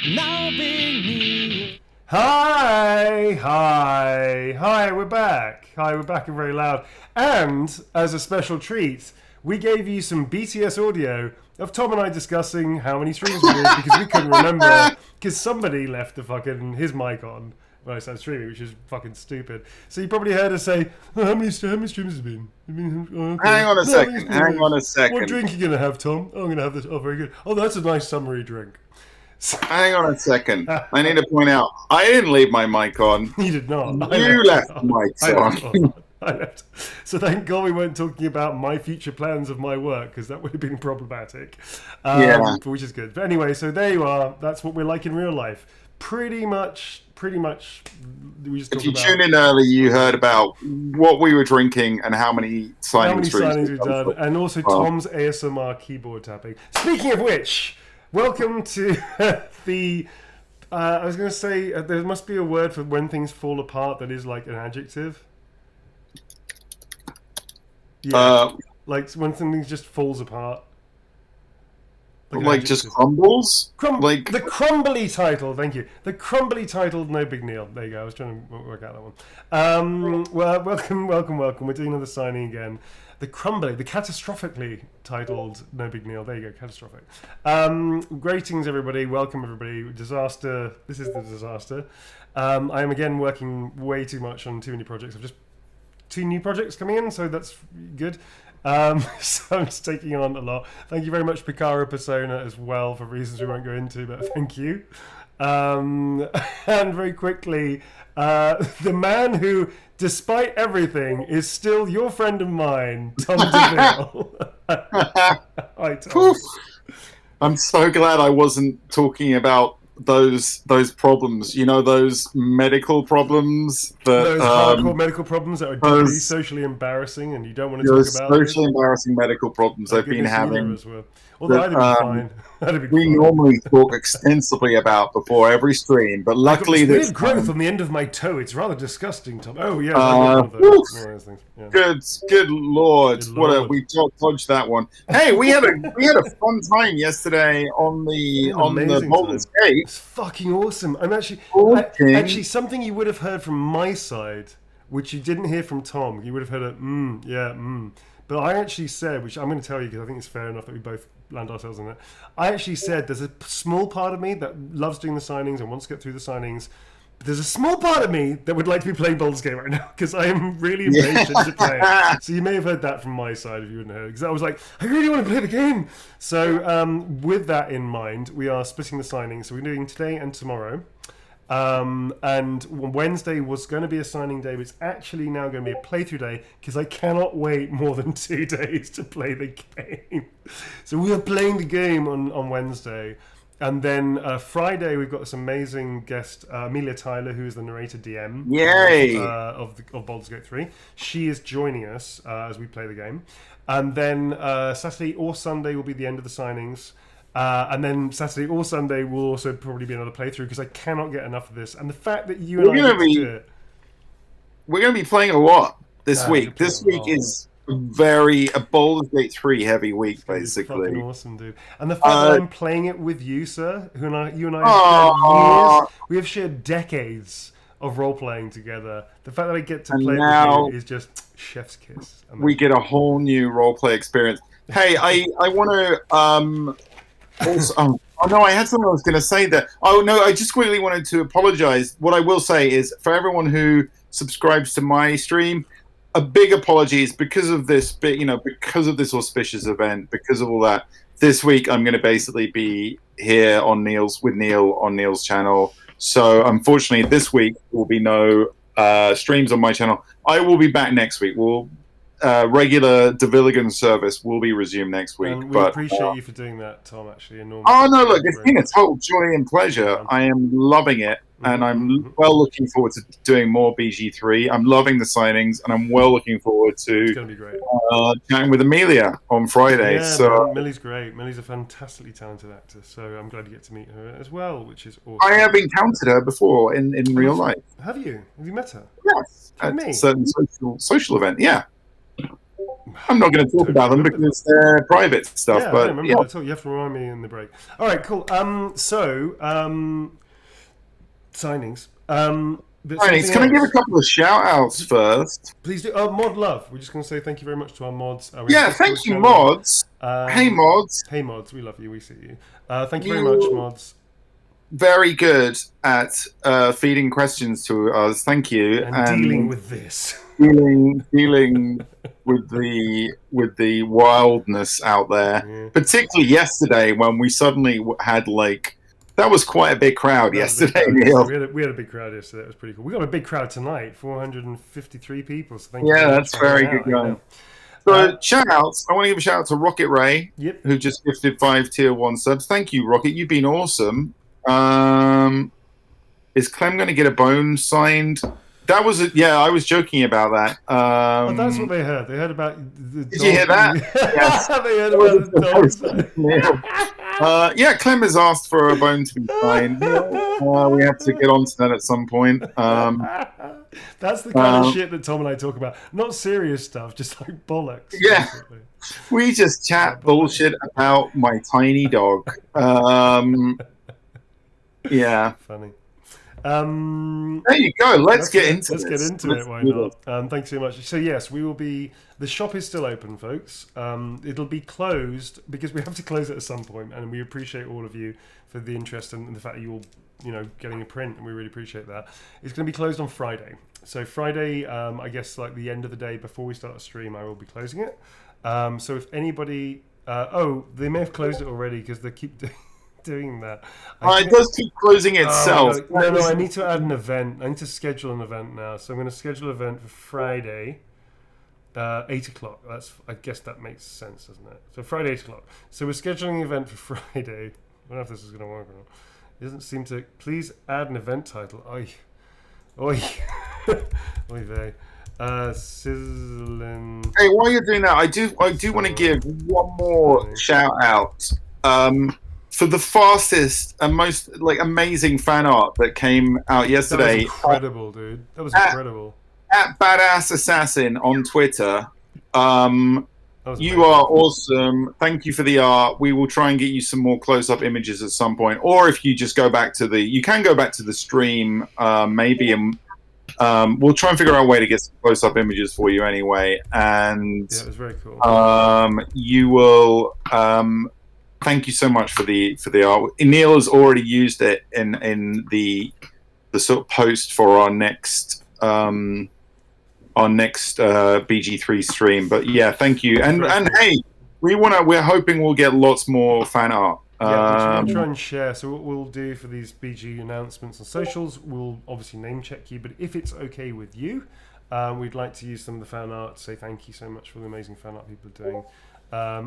Now being me. Hi, we're back. We're back and very loud. And as a special treat, we gave you some BTS audio of Tom and I discussing how many streams we did because we couldn't remember because somebody left his mic on when I started streaming, which is fucking stupid. So you probably heard us say, oh, how many streams has it been? Okay. Hang on a second. What drink are you going to have, Tom? Oh, I'm going to have this. Oh, very good. Oh, that's a nice summery drink. Hang on a second. I need to point out, I didn't leave my mic on. You did not. You left the mics on. I left. So thank God we weren't talking about my future plans of my work, because that would have been problematic. Which is good. But anyway, so there you are. That's what we're like in real life. Pretty much. We just if you tuned in early, you heard about what we were drinking and how many signings we've done, and also Tom's ASMR keyboard tapping. Speaking of which, welcome to the. I was going to say there must be a word for when things fall apart that is like an adjective. Yeah, like when something just falls apart. Like just crumbles? Like the crumbly title, thank you. The crumbly titled No Big Deal. There you go, I was trying to work out that one. Well, welcome. We're doing another signing again. The catastrophically titled No Big Deal. There you go, catastrophic. Greetings, everybody. Welcome, everybody. Disaster. This is the disaster. I am again working way too much on too many projects. I've just 2 new projects coming in, so that's good. So I'm just taking on a lot. Thank you very much, Picara Persona, as well, for reasons we won't go into, but thank you. And very quickly, the man who, despite everything, is still your friend of mine, Tom DeVille. Hi, Tom. I'm so glad I wasn't talking about those problems, those medical problems those hardcore medical problems that are deeply socially embarrassing and you don't want to talk about socially embarrassing medical problems I've been having. Although I'd have been fine. We normally talk extensively about before every stream, but luckily there's growth on the end of my toe. It's rather disgusting, Tom. Oh yeah, good lord! We dodged that one. Hey, we had a fun time yesterday on the Baldur's Gate. It's fucking awesome. I'm actually something you would have heard from my side, which you didn't hear from Tom. You would have heard But I actually said, which I'm going to tell you because I think it's fair enough that we both land ourselves in it. I actually said there's a small part of me that loves doing the signings and wants to get through the signings. But there's a small part of me that would like to be playing Baldur's Gate right now because I am really impatient to play it. So you may have heard that from my side if you wouldn't have heard. Because I was like, I really want to play the game. So with that in mind, we are splitting the signings. So we're doing today and tomorrow. And Wednesday was going to be a signing day, but it's actually now going to be a playthrough day because I cannot wait more than 2 days to play the game. So we are playing the game on Wednesday. And then Friday, we've got this amazing guest, Amelia Tyler, who is the narrator DM of Baldur's Gate 3. She is joining us as we play the game. And then Saturday or Sunday will be the end of the signings. And then Saturday or Sunday will also probably be another playthrough because I cannot get enough of this. And the fact that you and I get to do it. We're going to be playing a lot this week. This week is a Baldur's Gate 3 heavy week, basically. Fucking awesome, dude. And the fact that I'm playing it with you, sir, you and I have shared years. We have shared decades of role playing together. The fact that I get to play it with you is just chef's kiss. Amazing. We get a whole new role play experience. Hey, I want to. Also, I had something I was going to say that. Oh no, I just quickly wanted to apologize. What I will say is, for everyone who subscribes to my stream, a big apologies because of this. Because of this auspicious event, because of all that. This week, I'm going to basically be here on Neil on Neil's channel. So unfortunately, this week will be no streams on my channel. I will be back next week. Regular Devilligan service will be resumed next week. And we appreciate you for doing that, Tom, actually. Look, it's been a total joy and pleasure. I am loving it, and I'm looking forward to doing more BG3. I'm loving the signings, and I'm looking forward to it's going to be great. Chatting with Amelia on Friday. Yeah, Millie's great. Millie's a fantastically talented actor, so I'm glad you get to meet her as well, which is awesome. I have encountered her before in real life. Have you? Have you met her? Yes. At a certain social event, yeah. I'm not going to talk about them because they're private stuff. Yeah, but I remember that. You have to remind me in the break. All right, cool. Signings. Signings. Can I give a couple of shout-outs first? Please do. Mod Love. We're just going to say thank you very much to our mods. Thank you, mods. Hey, mods. Hey, mods. We love you. We see you. Thank you very much, mods. Very good at feeding questions to us. Thank you. And dealing with this. Dealing with the wildness out there, particularly yesterday when we suddenly had that was quite a big crowd yesterday. Neil. We had a big crowd yesterday. It was pretty cool. We got a big crowd tonight, 453 people. So thank you. Yeah, that's very good going. So shout outs. I want to give a shout out to Rocket Ray, who just gifted 5 tier 1 subs. Thank you, Rocket. You've been awesome. Is Clem going to get a bone signed? That was I was joking about that. That's what they heard. They heard about the dog. Did you hear that? Yes. They heard about the dog. Clem has asked for a bone to be signed. We have to get onto that at some point. That's the kind of shit that Tom and I talk about. Not serious stuff, just like bollocks. Yeah. Basically. We just chat bullshit about my tiny dog. Yeah. Funny. There you go. Let's get into it. Why not? Thanks so much. So yes, we will be. The shop is still open, folks. It'll be closed because we have to close it at some point, and we appreciate all of you for the interest and the fact that you're, getting a print, and we really appreciate that. It's going to be closed on Friday. So Friday, I guess the end of the day before we start a stream, I will be closing it. So if anybody, they may have closed it already because they keep doing that. It does keep closing itself. No, I need to add an event. I need to schedule an event now. So I'm going to schedule an event for Friday, 8 o'clock. I guess that makes sense, doesn't it? So Friday, 8 o'clock. So we're scheduling an event for Friday. I don't know if this is going to work or not. It doesn't seem to. Please add an event title. Oi. Oy vey. Sizzling. Hey, while you're doing that, I do want to give one more shout out. For the fastest and most amazing fan art that came out yesterday. That was incredible, dude. That was incredible. At Badass Assassin on Twitter. You are awesome. Thank you for the art. We will try and get you some more close-up images at some point. Or if you just go back to you can go back to the stream, maybe, and we'll try and figure out a way to get some close-up images for you anyway. And yeah, it was very cool. You will. Thank you so much for the art. Neil has already used it in the sort of post for our next BG3 stream. But yeah, thank you. And hey, we're hoping we'll get lots more fan art. We'll try and share. So what we'll do for these BG announcements on socials, we'll obviously name check you. But if it's okay with you, we'd like to use some of the fan art to say thank you so much for the amazing fan art people are doing.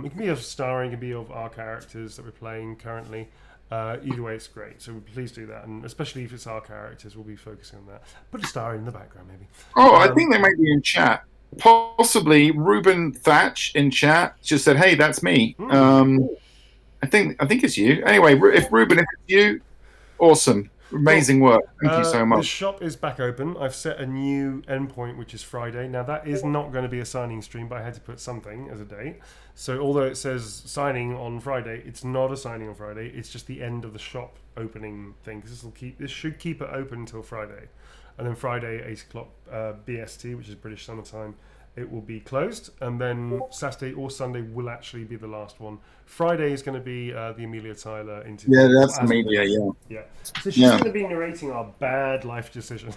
It can be of starring, it can be of our characters that we're playing currently. Either way, it's great. So please do that, and especially if it's our characters, we'll be focusing on that. Put a star in the background, maybe. I think they might be in chat. Possibly Ruben Thatch in chat just said, "Hey, that's me." I think it's you. Anyway, if it's you, awesome. Amazing work. Thank you so much. The shop is back open. I've set a new endpoint, which is Friday. Now, that is not going to be a signing stream, but I had to put something as a date. So although it says signing on Friday, it's not a signing on Friday. It's just the end of the shop opening thing. Because this should keep it open until Friday. And then Friday, 8 o'clock BST, which is British Summer Time, it will be closed. And then Saturday or Sunday will actually be the last one. Friday is going to be the Amelia Tyler interview. Yeah, that's Amelia, yeah. So she's going to be narrating our bad life decisions.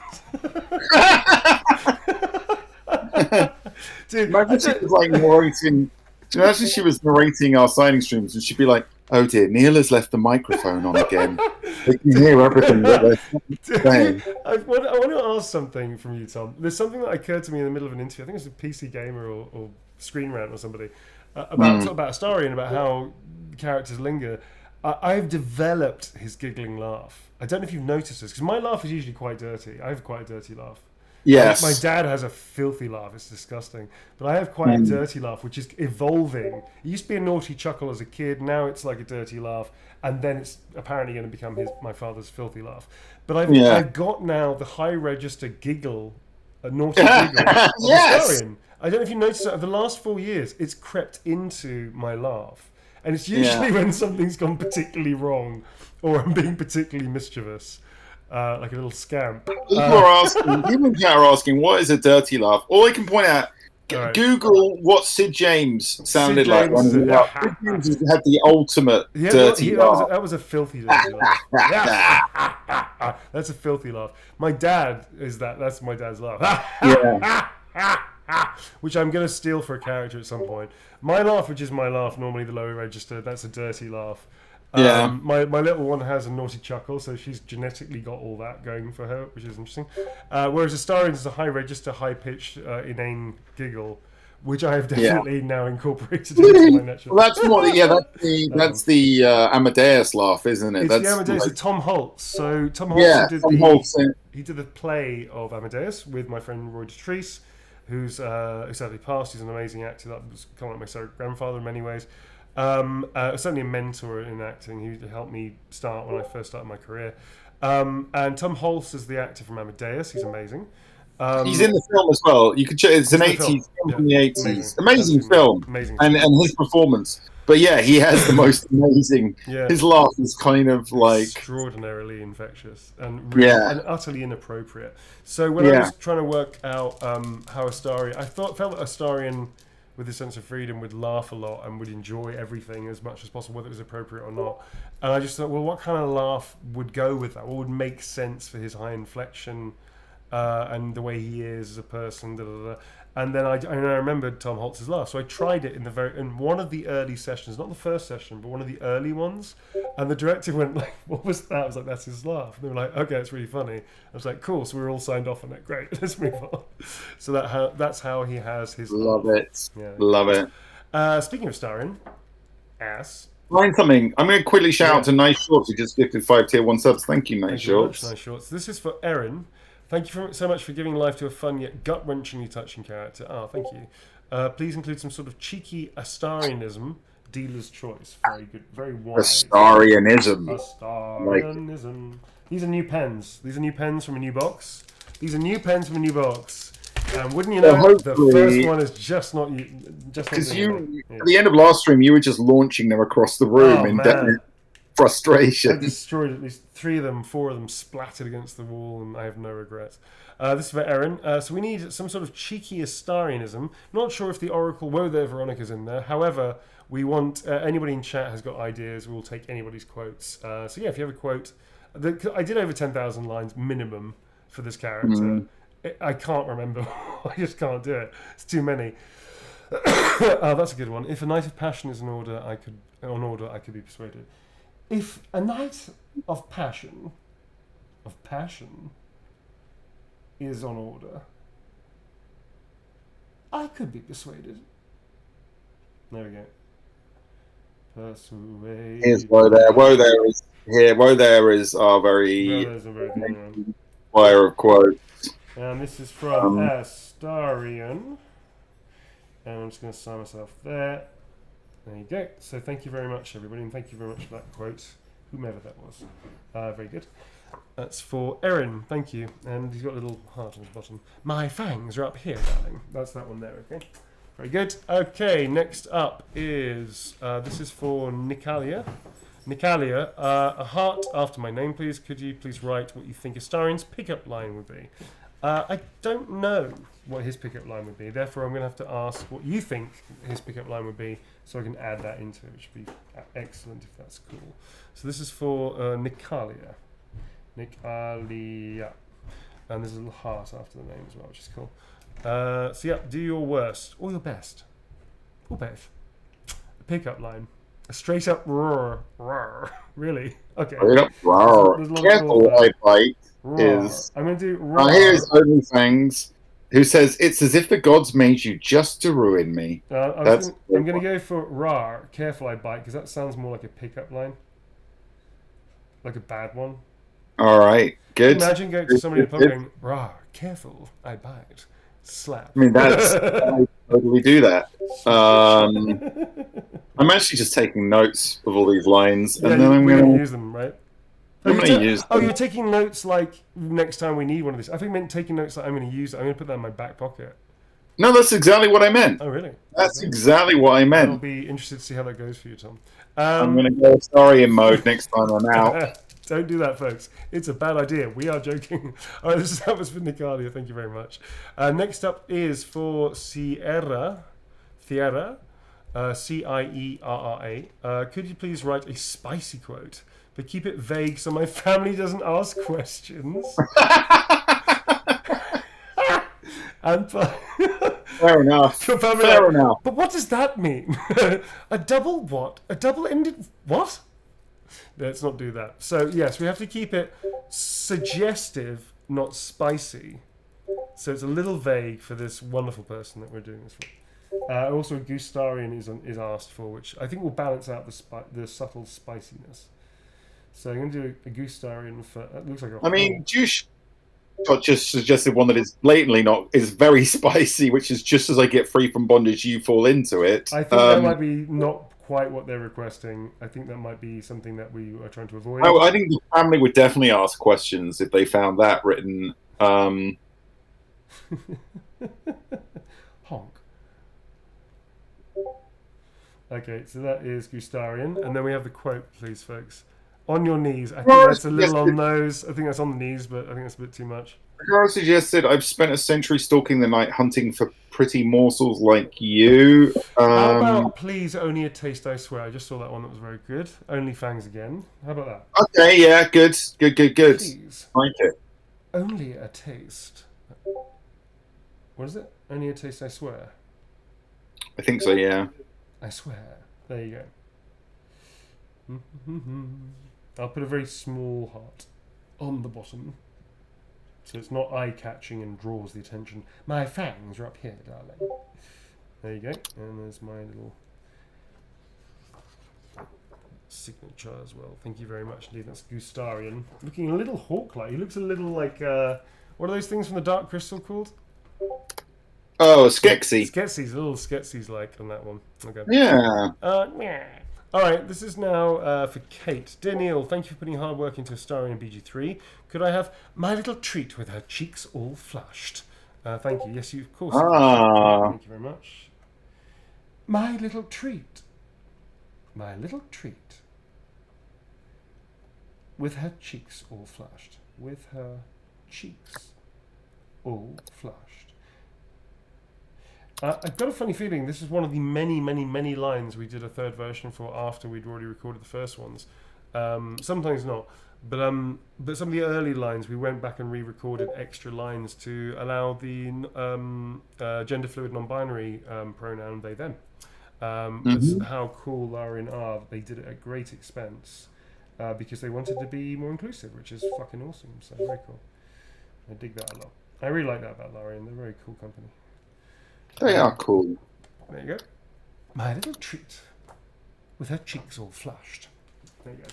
Dude, imagine she was narrating. Imagine she was narrating our signing streams, and she'd be like, "Oh dear, Neil has left the microphone on again. They can hear everything that they're saying." I want to ask something from you, Tom. There's something that occurred to me in the middle of an interview. I think it was a PC Gamer or Screen Rant or somebody about a story and about how characters linger. I've developed his giggling laugh. I don't know if you've noticed this, because my laugh is usually quite dirty. I have quite a dirty laugh. Yes. My dad has a filthy laugh. It's disgusting. But I have quite a dirty laugh, which is evolving. It used to be a naughty chuckle as a kid. Now it's like a dirty laugh. And then it's apparently going to become my father's filthy laugh. But I've got now the high register giggle, a naughty giggle of yes. historian. I don't know if you noticed that over the last 4 years, it's crept into my laugh. And it's usually when something's gone particularly wrong or I'm being particularly mischievous, like a little scamp. People are asking, what is a dirty laugh? All I can point out, Right. Google what Sid James sounded Sid James like. Sid James had the ultimate dirty laugh. That was a filthy dirty laugh. That's a filthy laugh. My dad is that. That's my dad's laugh. Which I'm going to steal for a character at some point. My laugh, which is my laugh, normally the lower register, that's a dirty laugh. My little one has a naughty chuckle, so she's genetically got all that going for her, which is interesting. Whereas Astarian is a high register, high pitched, inane giggle, which I have definitely now incorporated into my natural. Well, that's the Amadeus laugh, isn't it? It's that's the Amadeus, like, Tom Holtz. So Tom Holtz he did the play of Amadeus with my friend Roy Detrice, who's sadly passed. He's an amazing actor. That was kind of like my grandfather in many ways. Certainly a mentor in acting. He helped me start when I first started my career. And Tom Holtz is the actor from Amadeus. He's amazing. He's in the film as well. You could check. It's an 80s film from the 80s. Amazing film. Amazing. And his performance. But yeah, he has the most amazing. His laugh is kind of like extraordinarily infectious and really, and utterly inappropriate. So when I was trying to work out how Astarian, I felt that Astarian, with a sense of freedom, would laugh a lot and would enjoy everything as much as possible, whether it was appropriate or not. And I just thought, well, what kind of laugh would go with that? What would make sense for his high inflection and the way he is as a person? And then I remembered Tom Holtz's laugh, so I tried it in one of the early sessions, not the first session, but one of the early ones. And the director went like, "What was that?" I was like, "That's his laugh." And they were like, "Okay, it's really funny." I was like, "Cool." So we were all signed off on it. Great, let's move on. So that's how he has his. Love it. Love it. Speaking of Astarian, Find something. I'm going to quickly shout out to Nice Shorts, who just gifted 5 tier 1 subs. Thank you, Nice Shorts. Nice Shorts. This is for Erin. Thank you so much for giving life to a fun yet gut-wrenchingly touching character. Thank you. Please include some sort of cheeky Astarianism. Dealer's choice. Very good. Very wise. Astarianism. These are new pens. These are new pens from a new box. And wouldn't you know, the first one is just not you. Because at the end of last stream, you were just launching them across the room in frustration. I destroyed at least 3 of them, 4 of them splattered against the wall, and I have no regrets. This is for Erin. So we need some sort of cheeky Astarianism. Not sure if the Oracle, whether Veronica's in there. However, we want anybody in chat has got ideas. We'll take anybody's quotes. So yeah, if you have a quote, I did over 10,000 lines minimum for this character. I can't remember. I just can't do it. It's too many. That's a good one. If a knight of passion is in order, I could be persuaded. If a knight of passion is on order, I could be persuaded. There we go. Persuade. Here's Woe There. Woe There is here. Woe There is our very fire of quotes. And this is from Astarian. And I'm just going to sign myself there. There you go. So thank you very much, everybody, and thank you very much for that quote, whomever that was. Very good. That's for Erin. Thank you. And he's got a little heart on his bottom. My fangs are up here, darling. That's that one there, okay? Very good. Okay, next up is, this is for Nicalia. Nicalia, a heart after my name, please. Could you please write what you think Astarian's pickup line would be? I don't know what his pickup line would be. Therefore, I'm going to have to ask what you think his pickup line would be so I can add that into it, which would be excellent if that's cool. So this is for Nicalia. Nicalia. And there's a little heart after the name as well, which is cool. So yeah, do your worst or your best. Or both. A pickup line. A straight up roar. Roar. Really? Okay. Straight up roar. Careful, I bite. Is I'm going to do roar. Here's OnlyFangs, who says, it's as if the gods made you just to ruin me. I'm going to go for rar, careful I bite, because that sounds more like a pickup line. Like a bad one. Alright, good. Imagine going to somebody in the pub going, rar, careful I bite. Slap. I mean, that's... I totally do that. I'm actually just taking notes of all these lines, and then I'm going to use them, right? You're taking notes like next time we need one of these. I think I meant taking notes like I'm going to use it. I'm going to put that in my back pocket No, that's exactly what I meant. Oh, really? That's Okay. exactly what I I'll meant. be interested to see how that goes for you, Tom. I'm going to go sorry in mode next time I'm out. Don't do that, folks. It's a bad idea. We are joking. All right, that was for Nicalia. Thank you very much. Next up is for Sierra, Cierra. Could you please write a spicy quote, but keep it vague so my family doesn't ask questions? And Fair enough. Fair enough. But what does that mean? A double what? A double-ended what? Let's not do that. So yes, we have to keep it suggestive, not spicy. So it's a little vague for this wonderful person that we're doing this for. Also, a Gustarian is asked for, which I think will balance out the subtle spiciness. So I'm going to do a Gustarian for. It looks like a. I mean, Juice just suggested one that is blatantly is very spicy, which is just as I get free from bondage, you fall into it. I think that might be not quite what they're requesting. I think that might be something that we are trying to avoid. I think the family would definitely ask questions if they found that written. Honk. Okay, so that is Gustarian, and then we have the quote, please, folks. On your knees. I think that's a little on those. I think that's on the knees, but I think that's a bit too much. Girl suggested, I've spent a century stalking the night hunting for pretty morsels like you. How about please only a taste, I swear. I just saw that one that was very good. Only fangs again. How about that? Okay, yeah, good. Please. Like it. Only a taste. What is it? Only a taste, I swear. I think so, yeah. I swear. There you go. I'll put a very small heart on the bottom, so it's not eye-catching and draws the attention. My fangs are up here, darling. There you go. And there's my little signature as well. Thank you very much indeed. That's Gustarian. Looking a little hawk-like. He looks a little like, what are those things from the Dark Crystal called? Oh, Skeksis. Skeksis, little Skeksis like on that one. Okay. Yeah. Yeah. All right, this is now for Kate. Dear Neil, thank you for putting hard work into Astarian and BG3. Could I have my little treat with her cheeks all flushed? Thank you. Yes, you, of course. Thank you very much. My little treat. My little treat. With her cheeks all flushed. With her cheeks all flushed. I've got a funny feeling this is one of the many lines we did a third version for after we'd already recorded the first ones. Sometimes not, but some of the early lines we went back and re-recorded extra lines to allow the gender fluid non-binary pronoun they them. That's how cool Larian are. They did it at great expense because they wanted to be more inclusive, which is fucking awesome. So very cool. I dig that a lot. I really like that about Larian. They're a very cool company. They are cool. There you go. My little treat. With her cheeks all flushed. There you go.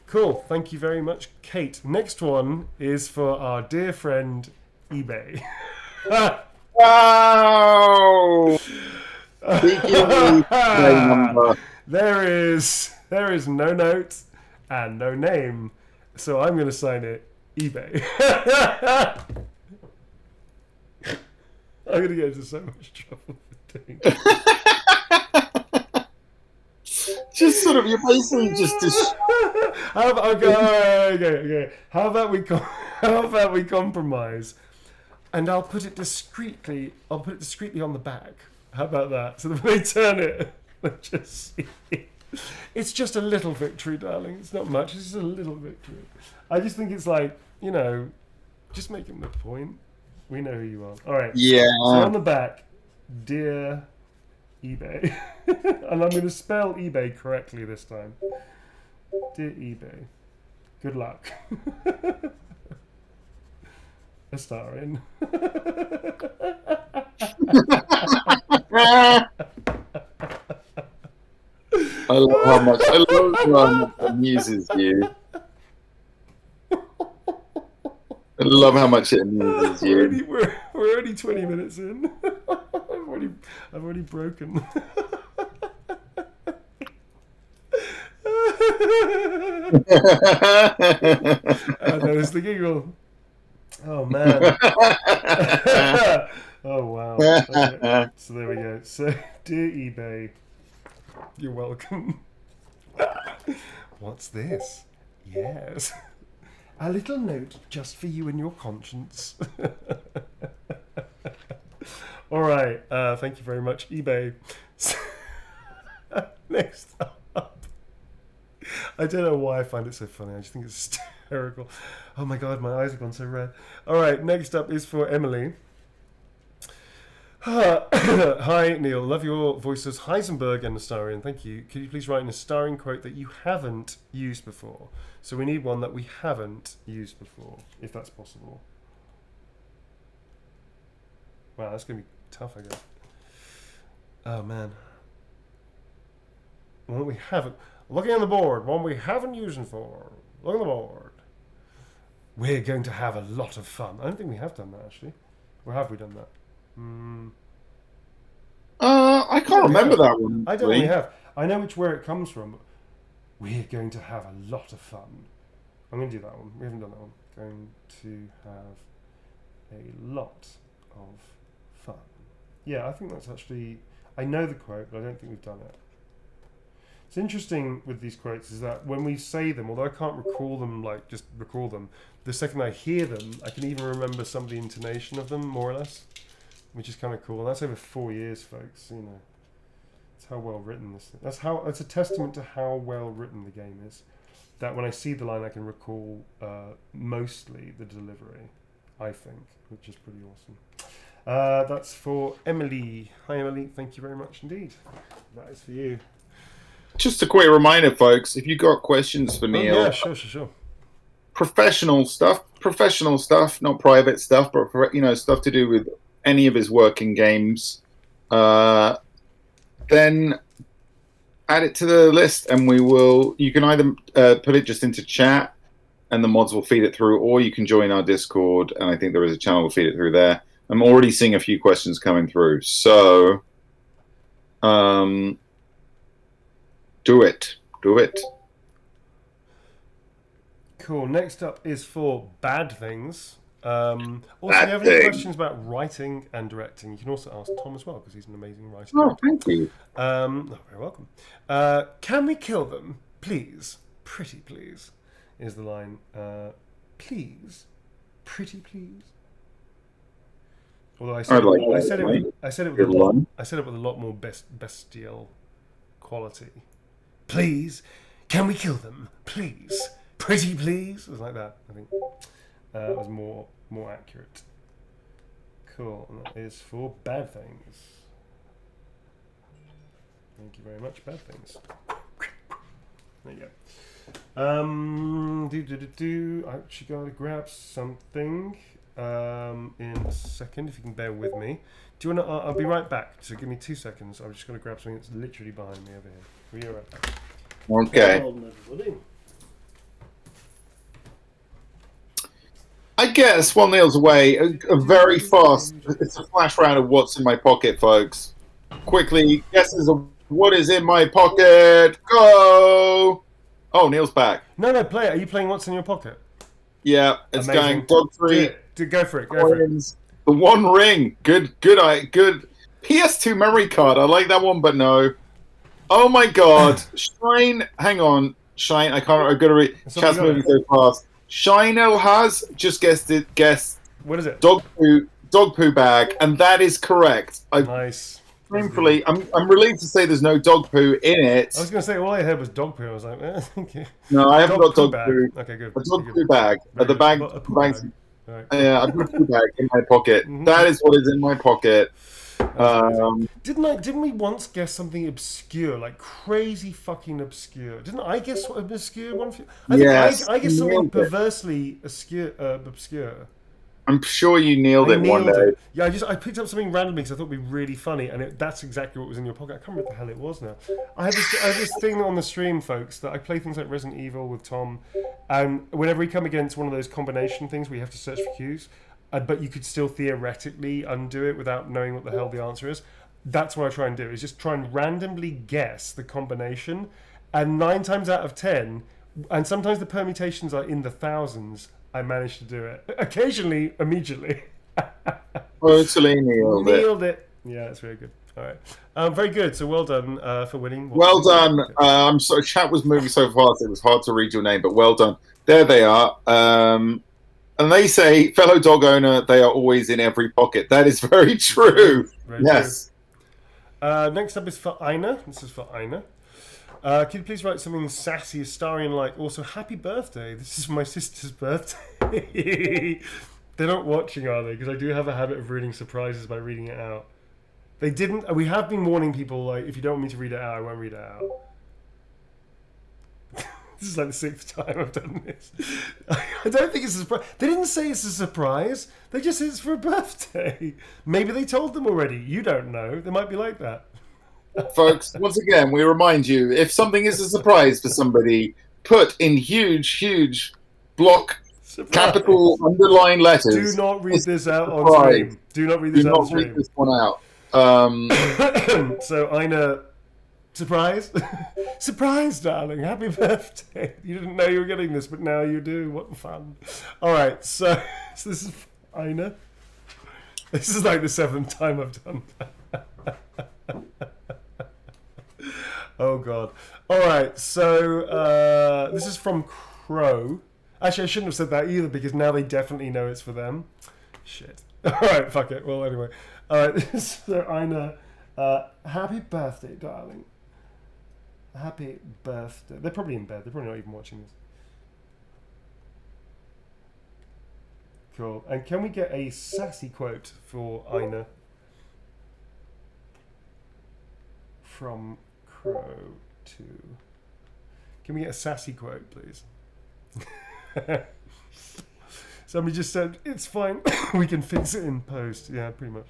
Cool. Thank you very much, Kate. Next one is for our dear friend, eBay. Wow! There is no note and no name. So I'm going to sign it eBay. I'm going to get into so much trouble for doing that. Just sort of, you're basically just... How about, okay. How about we compromise? And I'll put it discreetly on the back. How about that? So that when they turn it, they'll just see. It's just a little victory, darling. It's not much. It's just a little victory. I just think it's like, just making the point. We know who you are. All right. Yeah. So on the back, dear eBay. And I'm going to spell eBay correctly this time. Dear eBay. Good luck. Astarian. I love how much it amuses you. I love how much it amuses you. We're already 20 minutes in. I've already broken. There's the giggle. Oh man. Oh wow. Okay. So there we go. So dear eBay, you're welcome. What's this? Yes. A little note just for you and your conscience. All right. Thank you very much, eBay. Next up. I don't know why I find it so funny. I just think it's hysterical. Oh my god, my eyes have gone so red. All right. Next up is for Emily. Hi, Neil. Love your voices, Heisenberg and Nastarian. Thank you. Could you please write an Nastarian quote that you haven't used before? So we need one that we haven't used before, if that's possible. Wow, that's going to be tough, I guess. Oh, man. One we haven't... Looking on the board, one we haven't used before. Look on the board. We're going to have a lot of fun. I don't think we have done that, actually. Or have we done that? I can't remember that one. I don't think we have. I know where it comes from. We're going to have a lot of fun. I'm going to do that one. We haven't done that one. Going to have a lot of fun. Yeah, I think that's actually... I know the quote, but I don't think we've done it. It's interesting with these quotes is that when we say them, although I can't recall them, like just recall them, the second I hear them, I can even remember some of the intonation of them, more or less. Which is kind of cool. And that's over 4 years, folks. You know, it's how well written this thing. That's a testament to how well written the game is. That when I see the line, I can recall mostly the delivery. I think, which is pretty awesome. That's for Emily. Hi, Emily. Thank you very much indeed. That is for you. Just a quick reminder, folks. If you got questions for Neil, yeah, sure. Professional stuff, not private stuff, but stuff to do with any of his working games, then add it to the list, and you can either put it just into chat and the mods will feed it through, or you can join our Discord, and I think there is a channel to feed it through there. I'm already seeing a few questions coming through, so do it. Cool. Next up is for Bad Things. Also, if you have any questions about writing and directing, you can also ask Tom as well, because he's an amazing writer. Oh, thank you. Very welcome. Can we kill them, please? Pretty please, is the line. Please, pretty please. Although I said it with a lot more bestial quality. Please, can we kill them, please? Pretty please. It was like that, I think. It was more accurate. Cool. And that is for Bad Things. Thank you very much, Bad Things. There you go. I actually got to grab something in a second, if you can bear with me. Do you want to? I'll be right back. So give me 2 seconds. I'm just going to grab something that's literally behind me over here. We'll be right back. Okay. I guess while Neil's away, a very fast, it's a flash round of what's in my pocket, folks. Quickly, guesses of what is in my pocket. Go! Oh, Neil's back. No, play it. Are you playing What's in Your Pocket? Yeah, it's amazing. going dog 3. Go for it. Go for it. The One Ring. Good. PS2 memory card. I like that one, but no. Oh my god. Shine. Hang on. Shine. I can't. I've got to read. Chat's moving so fast. Shino has just guessed. What is it? Dog poo bag, and that is correct. Nice. Painfully, I'm relieved to say there's no dog poo in it. I was going to say all I heard was dog poo. I was like, thank you. No, I haven't got dog poo. Okay, good. A dog poo bag. The bag. Right. Yeah, I've got a poo bag in my pocket. Mm-hmm. That is what is in my pocket. Didn't we once guess something obscure, like crazy fucking obscure? Didn't I guess what an obscure one? I guess something perversely obscure. I'm sure you nailed it one day. Yeah, I picked up something randomly because I thought it'd be really funny, and that's exactly what was in your pocket. I can't remember what the hell it was now. I had this thing on the stream, folks, that I play things like Resident Evil with Tom, and whenever we come against one of those combination things where you have to search for cues, but you could still theoretically undo it without knowing what the hell the answer is. That's what I try and do, is just try and randomly guess the combination, and 9 times out of 10, and sometimes the permutations are in the thousands, I managed to do it. Occasionally, immediately. Totally nailed it. Nailed it. Yeah, that's very good. All right. Very good. So well done for winning. Well done. I'm sorry, chat was moving so fast it was hard to read your name, but well done. There they are. And they say, fellow dog owner, they are always in every pocket. That is very true. Very yes. True. Next up is for Ina. This is for Ina. Could you please write something sassy, Astarian-like? Also, happy birthday. This is my sister's birthday. They're not watching, are they? Because I do have a habit of ruining surprises by reading it out. They didn't. We have been warning people, like, if you don't want me to read it out, I won't read it out. This is like the 6th time I've done this. I don't think it's a surprise. They didn't say it's a surprise. They just said it's for a birthday. Maybe they told them already. You don't know. They might be like that. Folks, once again, we remind you, if something is a surprise for somebody, put in huge block, capital, underlined letters. Do not read this out on stream. Do not read this out on stream. Do not read this one out. So, Ina, surprise? Surprise, darling. Happy birthday. You didn't know you were getting this, but now you do. What fun. All right, so this is Ina. This is like the 7th time I've done that. Oh, God. All right, so this is from Crow. Actually, I shouldn't have said that either because now they definitely know it's for them. Shit. All right, fuck it. Well, anyway. All right, so Ina, happy birthday, darling. Happy birthday. They're probably in bed. They're probably not even watching this. Cool. And can we get a sassy quote for Ina? From Crow to... Can we get a sassy quote, please? Somebody just said, it's fine. We can fix it in post. Yeah, pretty much.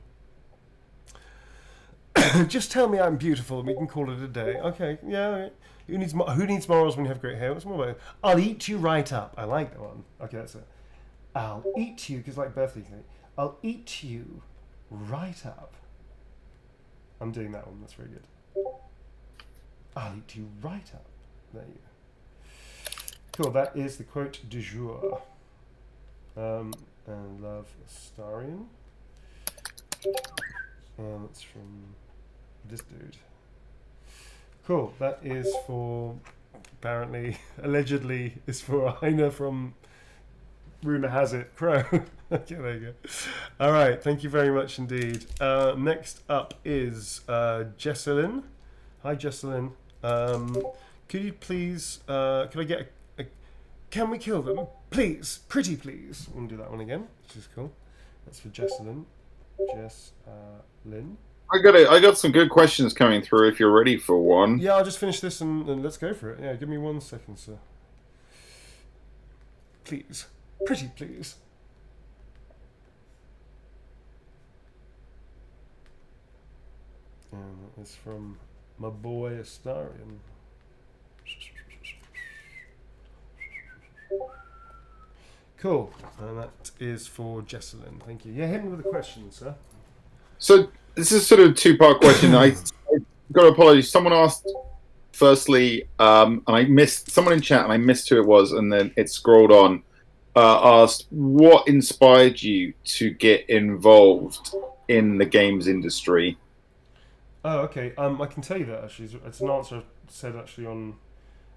Just tell me I'm beautiful and we can call it a day. Okay, yeah. Right. Who needs morals when you have great hair? What's more about it? I'll eat you right up. I like that one. Okay, that's it. I'll eat you, because like birthday thing. I'll eat you right up. I'm doing that one. That's very good. I'll eat you right up. There you go. Cool. That is the quote du jour. And love Astarian. And it's from this dude. Cool. That is for, apparently, allegedly, is for Ina from Rumour Has It, Crow. Okay, there you go. All right. Thank you very much indeed. Next up is Jesselyn. Hi, Jesselyn. Could you please, could I get a can we kill them? Please. Pretty please. We'll do that one again, which is cool. That's for Jesselyn. Lynn. I got some good questions coming through if you're ready for one. Yeah, I'll just finish this and let's go for it. Yeah, give me 1 second, sir. Please. Pretty please. And that is from my boy Astarian. Cool. And that is for Jesselyn. Thank you. Yeah, hit me with a question, sir. So this is sort of a 2-part question. I got to apologize. Someone asked, firstly, and I missed someone in chat, and I missed who it was, and then it scrolled on. Asked what inspired you to get involved in the games industry. Oh, okay. I can tell you that actually. It's an answer I said actually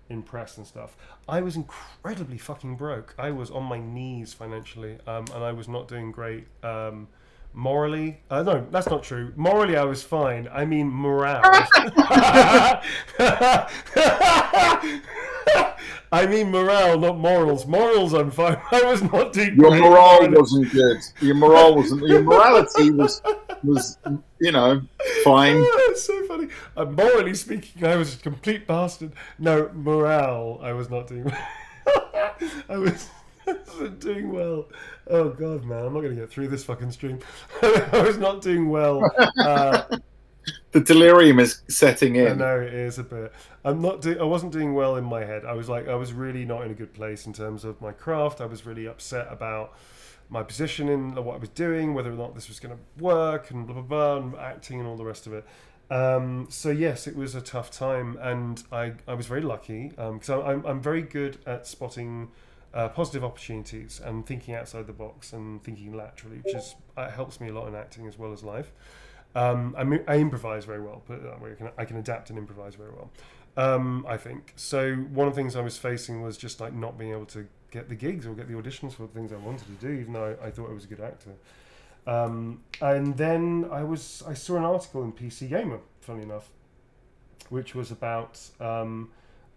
in press and stuff. I was incredibly fucking broke. I was on my knees financially, and I was not doing great. Morally, no, that's not true. Morally, I was fine. I mean, morale. I mean morale, not morals. Morals, I'm fine. I was not doing. Your morale wasn't good. Your morale wasn't. Your morality was fine. It's so funny. Morally speaking, I was a complete bastard. No, morale, I was not doing. I wasn't doing well. Oh god, man, I'm not going to get through this fucking stream. I was not doing well. The delirium is setting in. I know it is a bit. I wasn't doing well in my head. I was really not in a good place in terms of my craft. I was really upset about my position in what I was doing, whether or not this was going to work, and blah blah blah, and acting and all the rest of it. So yes, it was a tough time, and I was very lucky because I'm very good at spotting positive opportunities and thinking outside the box and thinking laterally, which helps me a lot in acting as well as live. I improvise very well, put it that way. I can adapt and improvise very well. I think so. One of the things I was facing was just like not being able to get the gigs or get the auditions for the things I wanted to do, even though I thought I was a good actor. And then I saw an article in PC Gamer, funny enough, which was about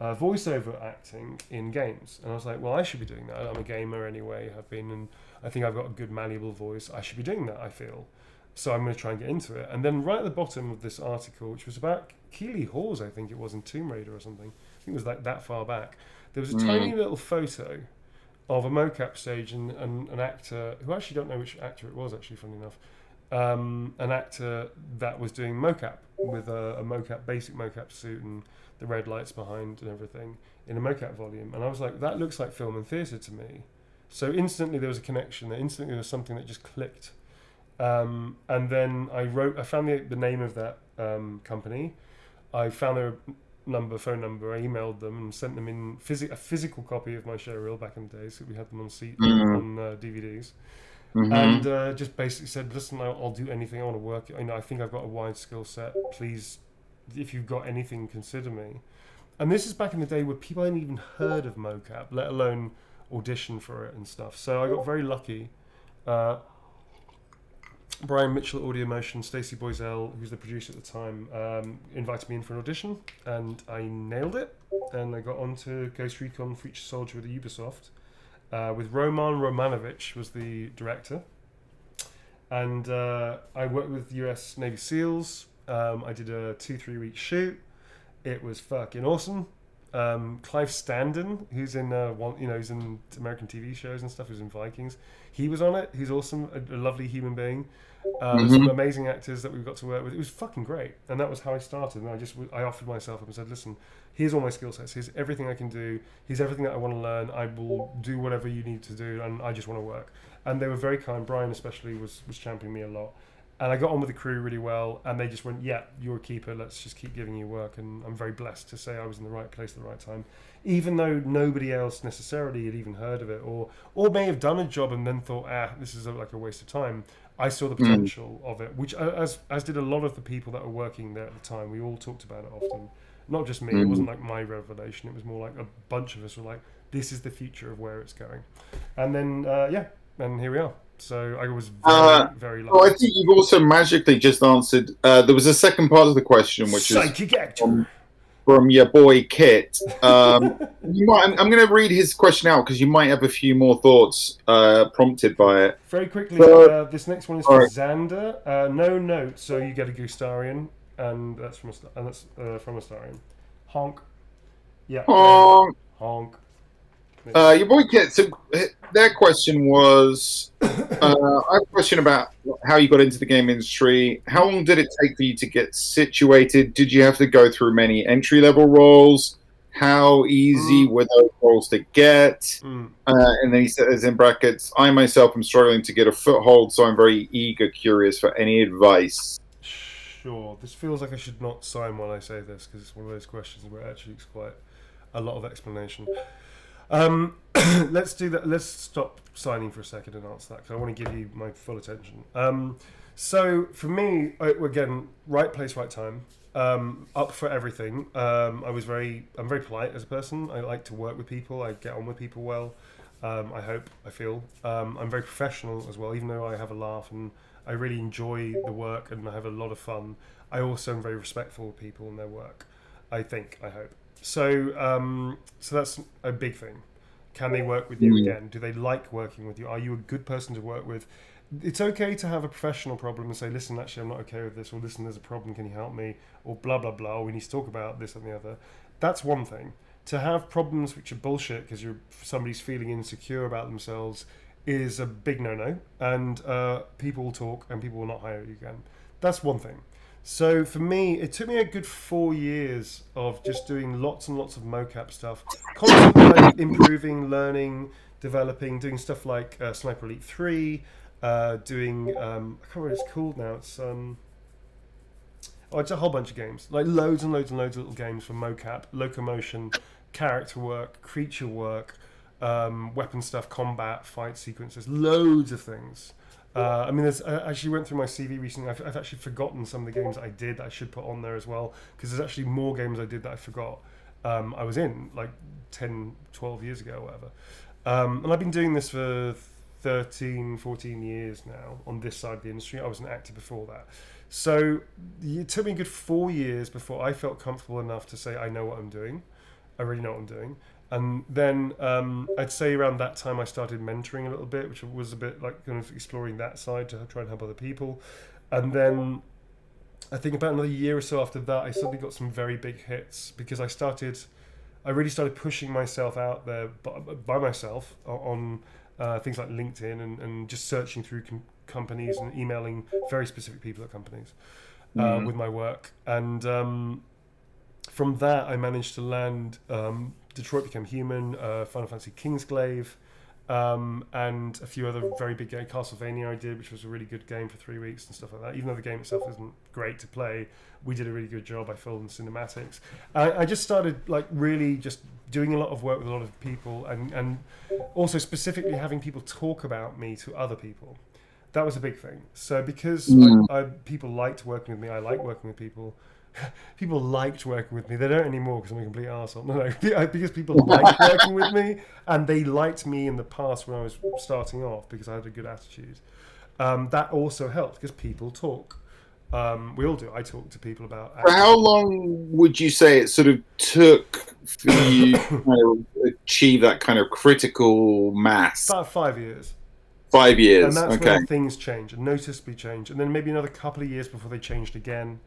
voiceover acting in games, and I was like, well, I should be doing that. I'm a gamer anyway. Have been, and I think I've got a good malleable voice. I should be doing that, I feel. So I'm going to try and get into it. And then right at the bottom of this article, which was about Keeley Hawes, I think it was, in Tomb Raider or something. I think it was like that far back. There was a tiny little photo of a mocap stage and an actor, who I actually don't know which actor it was, actually, funny enough. An actor that was doing mocap with a basic mocap suit and the red lights behind and everything in a mocap volume. And I was like, that looks like film and theatre to me. So instantly there was a connection. Instantly there was something that just clicked. And then I found the name of that company. I found their phone number. I emailed them and sent them in a physical copy of my show reel back in the days. So we had them on on DVDs. And just basically said, listen, I'll do anything. I want to work. I think I've got a wide skill set. Please, if you've got anything, consider me. And this is back in the day where people hadn't even heard of mocap, let alone audition for it and stuff. So I got very lucky. Brian Mitchell at Audio Motion, Stacey Boiselle, who's the producer at the time, invited me in for an audition, and I nailed it. And I got on to Ghost Recon Future Soldier with Ubisoft, with Roman Romanovich was the director. And I worked with US Navy SEALs. I did a 2-3 week shoot. It was fucking awesome. Clive Standen, who's in he's in American TV shows and stuff, who's in Vikings. He was on it. He's awesome, a lovely human being. Some amazing actors that we got to work with. It was fucking great, and that was how I started. And I offered myself up and said, listen, here's all my skill sets. Here's everything I can do. Here's everything that I want to learn. I will do whatever you need to do, and I just want to work. And they were very kind. Brian especially was championing me a lot. And I got on with the crew really well, and they just went, yeah, you're a keeper, let's just keep giving you work. And I'm very blessed to say I was in the right place at the right time, even though nobody else necessarily had even heard of it, or may have done a job and then thought, this is like a waste of time. I saw the potential of it, which as did a lot of the people that were working there at the time. We all talked about it often. Not just me, it wasn't like my revelation, it was more like a bunch of us were like, this is the future of where it's going. And then, and here we are. So I was very lucky. Well, I think you've also magically just answered. There was a second part of the question, which Psychic is from your boy Kit. I'm going to read his question out because you might have a few more thoughts prompted by it. Very quickly, this next one is for Xander. No note, so you get a Gustarian, and that's from Astarian. Honk. Yeah. Honk. Honk. Your boy Kit. So their question was, I have a question about how you got into the game industry. How long did it take for you to get situated? Did you have to go through many entry-level roles? How easy were those roles to get? And then he says in brackets, I myself am struggling to get a foothold, so I'm very curious for any advice. Sure. This feels like I should not sign while I say this, because it's one of those questions where actually it's quite a lot of explanation. Let's do that. Let's stop signing for a second and answer that, because I want to give you my full attention. So for me, again, right place, right time. Up for everything. I'm very polite as a person. I like to work with people. I get on with people well. I feel. I'm very professional as well, even though I have a laugh and I really enjoy the work and I have a lot of fun. I also am very respectful of people and their work. I hope. So that's a big thing. Can they work with you again? Do they like working with you? Are you a good person to work with? It's okay to have a professional problem and say, listen, actually, I'm not okay with this, or listen, there's a problem, can you help me? Or blah, blah, blah, or we need to talk about this and the other. That's one thing. To have problems which are bullshit because somebody's feeling insecure about themselves is a big no-no, and people will talk and people will not hire you again. That's one thing. So for me, it took me a good 4 years of just doing lots and lots of mocap stuff, constantly improving, learning, developing, doing stuff like Sniper Elite 3, doing I can't remember what it's called now. It's a whole bunch of games, like loads and loads and loads of little games for mocap, locomotion, character work, creature work, weapon stuff, combat, fight sequences, loads of things. I mean, I actually went through my CV recently. I've actually forgotten some of the games I did that I should put on there as well, because there's actually more games I did that I forgot. I was in like 10, 12 years ago or whatever. And I've been doing this for 13, 14 years now on this side of the industry. I was an actor before that. So it took me a good 4 years before I felt comfortable enough to say, I know what I'm doing. I really know what I'm doing. And then I'd say around that time I started mentoring a little bit, which was a bit like kind of exploring that side to try and help other people. And then I think about another year or so after that, I suddenly got some very big hits because I really started pushing myself out there by myself on things like LinkedIn and just searching through companies and emailing very specific people at companies with my work. And from that, I managed to land Detroit Become Human, Final Fantasy Kingsglaive, and a few other very big games. Castlevania I did, which was a really good game for 3 weeks and stuff like that. Even though the game itself isn't great to play, we did a really good job. I filmed cinematics. I just started like really just doing a lot of work with a lot of people and also specifically having people talk about me to other people. That was a big thing. So because people liked working with me, I like working with people. People liked working with me. They don't anymore because I'm a complete arsehole. No, because people liked working with me, and they liked me in the past when I was starting off because I had a good attitude. That also helped because people talk. We all do. I talk to people about. For how long would you say it sort of took for you to kind of achieve that kind of critical mass? About 5 years. 5 years. And that's okay. when things change, and noticeably change, and then maybe another couple of years before they changed again.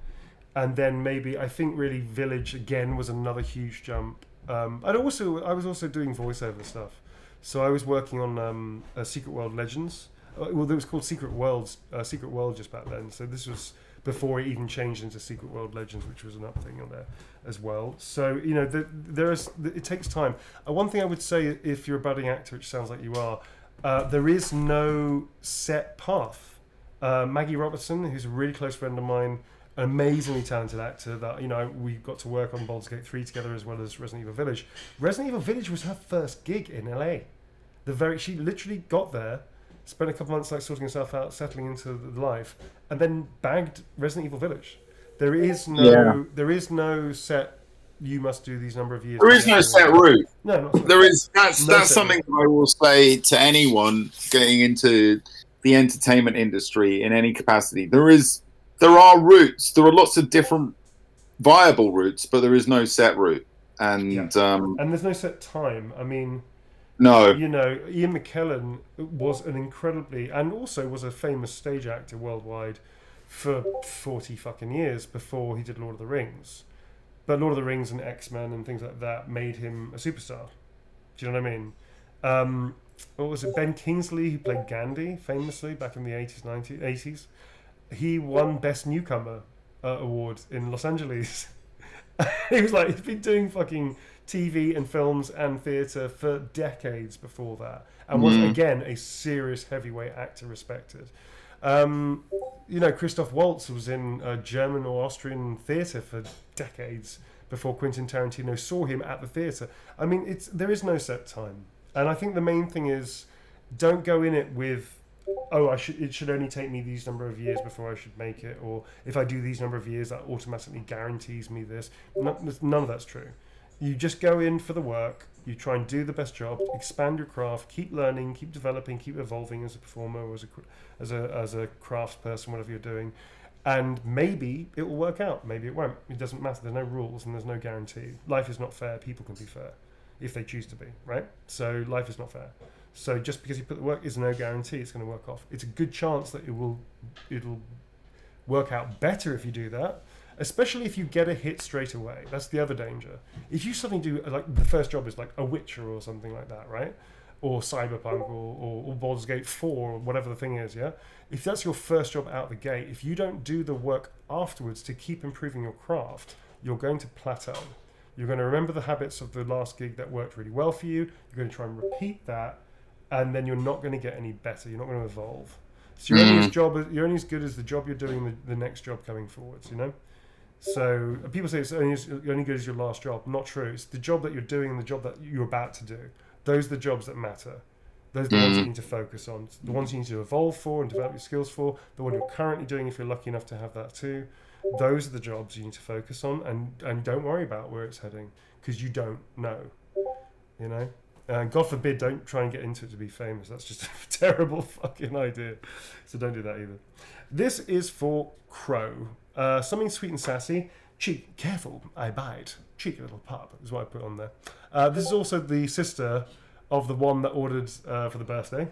And then maybe I think really Village again was another huge jump. I was also doing voiceover stuff, so I was working on Secret World Legends. Well, it was called Secret World just back then. So this was before it even changed into Secret World Legends, which was an up thing on there as well. So you know, it takes time. One thing I would say, if you're a budding actor, which sounds like you are, there is no set path. Maggie Robertson, who's a really close friend of mine, an amazingly talented actor that, you know, we got to work on Baldur's Gate 3 together as well as Resident Evil Village. Resident Evil Village was her first gig in LA. She literally got there, spent a couple months like sorting herself out, settling into the life, and then bagged Resident Evil Village. There is no set. You must do these number of years. There is no set route. No, not so. There is. That's something that I will say to anyone getting into the entertainment industry in any capacity. There are routes. There are lots of different viable routes, but there is no set route. And there's no set time. I mean, no. You know, Ian McKellen was an incredibly, and also was a famous stage actor worldwide for 40 fucking years before he did Lord of the Rings. But Lord of the Rings and X-Men and things like that made him a superstar. Do you know what I mean? What was it? Ben Kingsley, who played Gandhi famously back in the 80s. He won Best Newcomer award in Los Angeles. He's been doing fucking TV and films and theatre for decades before that, and was again a serious heavyweight actor, respected. You know, Christoph Waltz was in German or Austrian theatre for decades before Quentin Tarantino saw him at the theatre. I mean, there is no set time, and I think the main thing is don't go in it with, it should only take me these number of years before I should make it, or if I do these number of years, that automatically guarantees me this. None of that's true. You just go in for the work, you try and do the best job, expand your craft, keep learning, keep developing, keep evolving as a performer or as a craftsperson, whatever you're doing, and maybe it will work out, maybe it won't. It doesn't matter. There's no rules and there's no guarantee. Life is not fair. People can be fair if they choose to be, right? So life is not fair. So just because you put the work is no guarantee it's going to work off. It's a good chance that it'll work out better if you do that, especially if you get a hit straight away. That's the other danger. If you suddenly do, like, the first job is like a Witcher or something like that, right? Or Cyberpunk or Baldur's Gate 4 or whatever the thing is, yeah? If that's your first job out the gate, if you don't do the work afterwards to keep improving your craft, you're going to plateau. You're going to remember the habits of the last gig that worked really well for you. You're going to try and repeat that, and then you're not going to get any better. You're not going to evolve. So you're only as good as the job you're doing the next job coming forwards, you know? So people say it's only good as your last job. Not true. It's the job that you're doing and the job that you're about to do. those are the jobs that matter. Those are the ones that you need to focus on. The ones you need to evolve for and develop your skills for. The one you're currently doing, if you're lucky enough to have that too. Those are the jobs you need to focus on, and don't worry about where it's heading, because you don't know. You know? And God forbid, don't try and get into it to be famous. That's just a terrible fucking idea. So don't do that either. This is for Crow. Something sweet and sassy. Cheek, careful, I bite. Cheeky little pup is what I put on there. This is also the sister of the one that ordered for the birthday.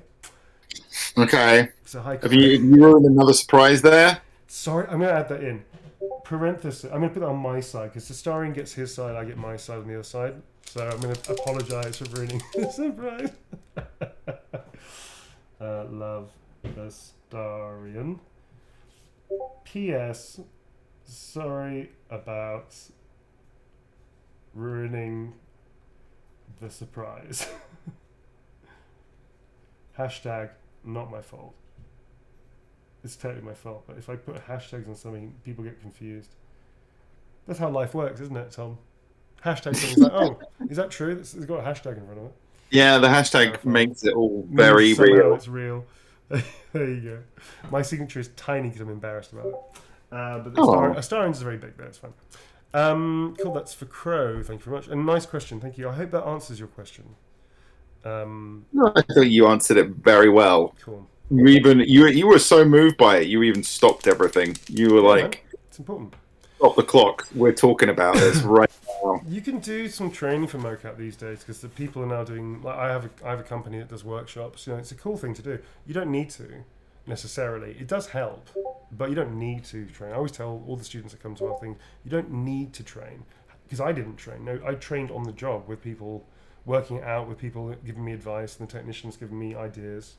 Okay. So hi. Have you ruined another surprise there? Sorry, I'm going to add that in. Parenthesis. I'm going to put that on my side, because the Starian gets his side, I get my side on the other side. So I'm going to apologise for ruining the surprise. Love the Starian. P.S. Sorry about ruining the surprise. Hashtag not my fault. It's totally my fault, but if I put hashtags on something, people get confused. That's how life works, isn't it, Tom? Hashtag things like, oh, is that true? It's got a hashtag in front of it. Yeah, the hashtag makes it all very real. It's real. There you go. My signature is tiny because I'm embarrassed about it. But a Starian is very big there, it's fine. Cool, that's for Crow. Thank you very much. And nice question, thank you. I hope that answers your question. I thought you answered it very well. Cool. You were so moved by it, you even stopped everything. You were like, it's important. Stop the clock. We're talking about this right now. You can do some training for mocap these days, because the people are now doing. Like I have a company that does workshops. You know, it's a cool thing to do. You don't need to necessarily. It does help, but you don't need to train. I always tell all the students that come to our thing, you don't need to train, because I didn't train. No, I trained on the job with people, working it out with people giving me advice and the technicians giving me ideas.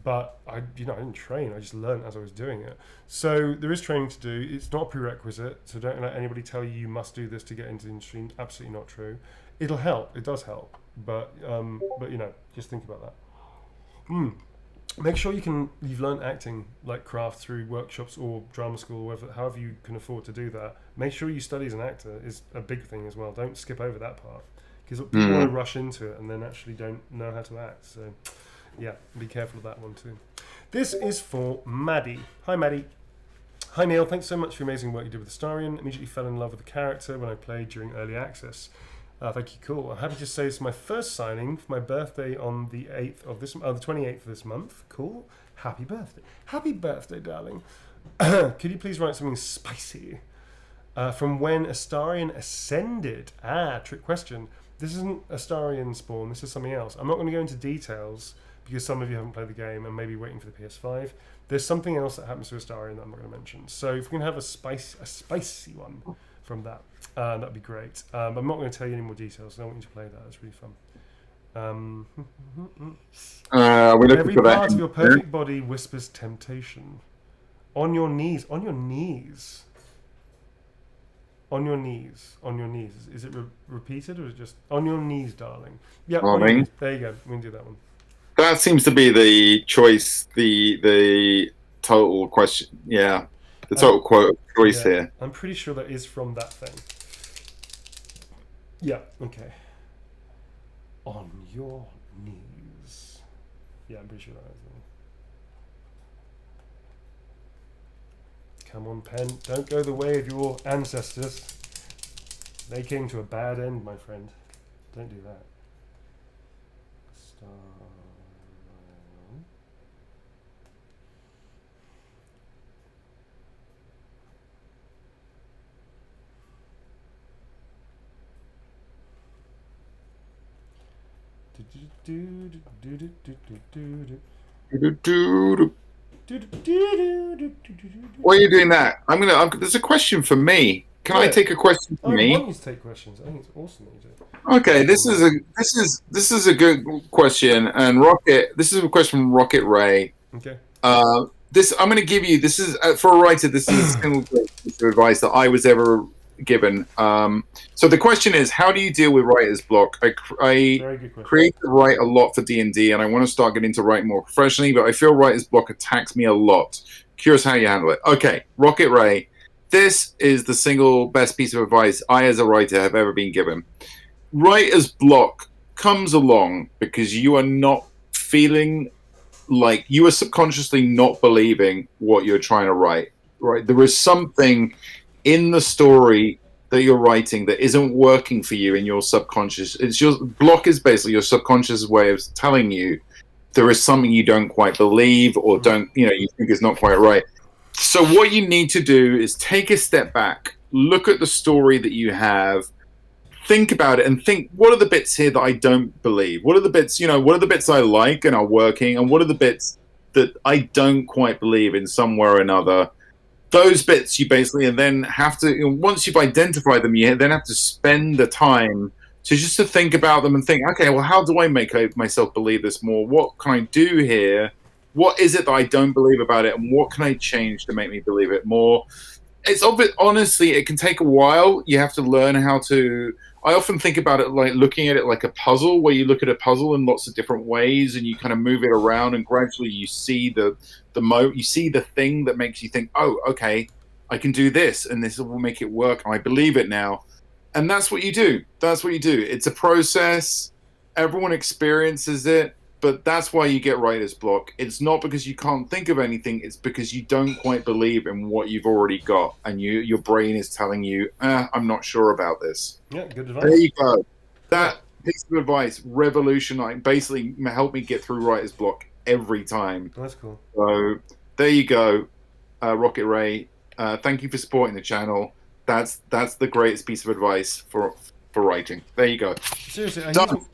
But I didn't train. I just learned as I was doing it. So there is training to do. It's not a prerequisite. So don't let anybody tell you must do this to get into the industry. Absolutely not true. It'll help. It does help. But just think about that. Make sure you've learned acting like craft through workshops or drama school, or however you can afford to do that. Make sure you study as an actor is a big thing as well. Don't skip over that part, because people want to rush into it and then actually don't know how to act. So. Yeah, be careful of that one too. This is for Maddie. Hi, Maddie. Hi, Neil. Thanks so much for the amazing work you did with the Starian. Immediately fell in love with the character when I played during early access. Thank you. Cool. I'm happy to say it's my first signing for my birthday on the 8th of this, the 28th of this month. Cool. Happy birthday. Happy birthday, darling. Could you please write something spicy? From when Astarion ascended? Trick question. This isn't Astarion spawn. This is something else. I'm not going to go into details, because some of you haven't played the game and maybe waiting for the PS5. There's something else that happens to Astarion that I'm not going to mention. So if we can have a spicy one from that, that'd be great. I'm not going to tell you any more details. I don't want you to play that. It's really fun. Every part of your perfect body whispers temptation. On your knees. On your knees. On your knees. On your knees. Is it repeated, or is it just on your knees, darling? Yeah. There you go. We can do that one. That seems to be the choice, the total question. Yeah, the total quote choice here. I'm pretty sure that is from that thing. Yeah, okay. On your knees. Yeah, I'm pretty sure that is. Come on, pen. Don't go the way of your ancestors. They came to a bad end, my friend. Don't do that. Why are you doing that? There's a question for me. Can I take a question for me? I want you to take questions. I think it's awesome that you do. Okay, this is a good question, and Rocket. This is a question from Rocket Ray. Okay. This I'm going to give you. This is for a writer. This is a single piece of advice that I was ever given. So the question is, how do you deal with writer's block? I create and write a lot for D&D, and I want to start getting into writing more professionally, but I feel writer's block attacks me a lot. Curious how you handle it. Okay, Rocket Ray. This is the single best piece of advice I, as a writer, have ever been given. Writer's block comes along because you are not feeling like you are subconsciously not believing what you're trying to write, right? There is something in the story that you're writing that isn't working for you in your subconscious. It's your block is basically your subconscious way of telling you there is something you don't quite believe or don't, you think is not quite right. So what you need to do is take a step back, look at the story that you have, think about it and think, what are the bits here that I don't believe? What are the bits, what are the bits I like and are working? And what are the bits that I don't quite believe in some way or another? Those bits you basically, and then have to, once you've identified them, you then have to spend the time to think about them and think, okay, well, how do I make myself believe this more? What can I do here? What is it that I don't believe about it? And what can I change to make me believe it more? It's obvious, honestly, it can take a while. You have to learn how to. I often think about it like looking at it like a puzzle, where you look at a puzzle in lots of different ways, and you kind of move it around, and gradually you see you see the thing that makes you think, oh, okay, I can do this, and this will make it work, and I believe it now. And that's what you do. That's what you do. It's a process. Everyone experiences it. But that's why you get writer's block. It's not because you can't think of anything. It's because you don't quite believe in what you've already got. And your brain is telling you, I'm not sure about this. Yeah, good advice. There you go. That piece of advice revolutionized, basically helped me get through writer's block every time. That's cool. So there you go, Rocket Ray. Thank you for supporting the channel. That's the greatest piece of advice for writing. There you go. Seriously,